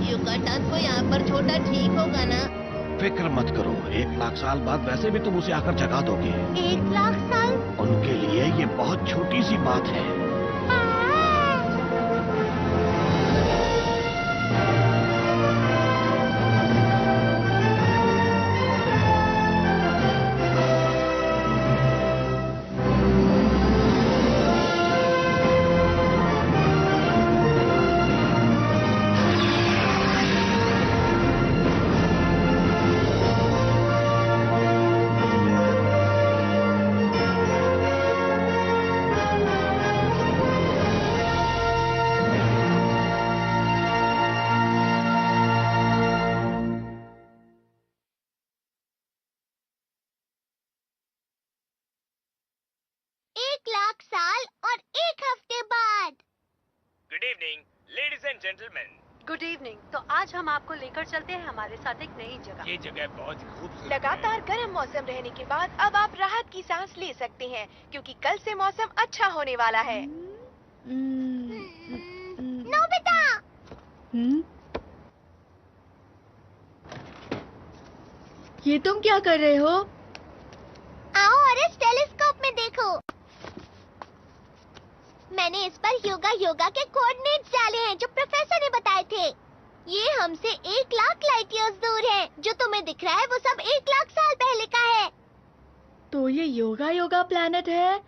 युकाटान को यहाँ पर छोटा ठीक होगा ना? फिक्र मत करो, 1 लाख साल बाद वैसे भी तुम उसे आकर जगा दोगे। 1 लाख साल? उनके लिए ये बहुत छोटी सी बात है। Good evening ladies and gentleman. Good evening. तो आज हम आपको लेकर चलते हैं हमारे साथ एक नई जगह। ये जगह बहुत खूबसूरत लगातार गर्म मौसम रहने के बाद अब आप राहत की सांस ले सकते हैं, क्योंकि कल से मौसम अच्छा होने वाला है। नोबिता! ये तुम क्या कर रहे हो? आओ और इस टेलीस्कोप में देखो। मैंने इस पर योगा योगा के कोऑर्डिनेट्स डाले हैं जो प्रोफेसर ने बताए थे। ये हमसे 1 लाख लाइट ईयर्स दूर है। जो तुम्हें दिख रहा है वो सब 1 लाख साल पहले का है। तो ये योगा योगा प्लैनेट है।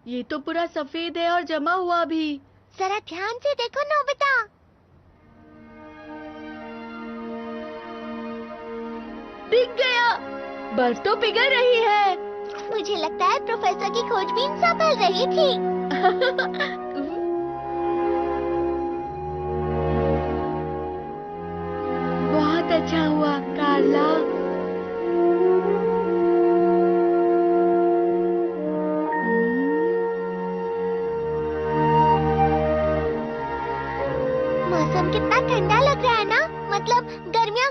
ये तो पूरा सफेद है और जमा हुआ भी। जरा ध्यान से देखो नोबिता। दिख गया, बर्फ तो पिघल रही है। मुझे लगता है प्रोफेसर की खोजबीन सफल रही थी। बहुत अच्छा हुआ कार्ला। मौसम कितना ठंडा लग रहा है ना। मतलब गर्मियाँ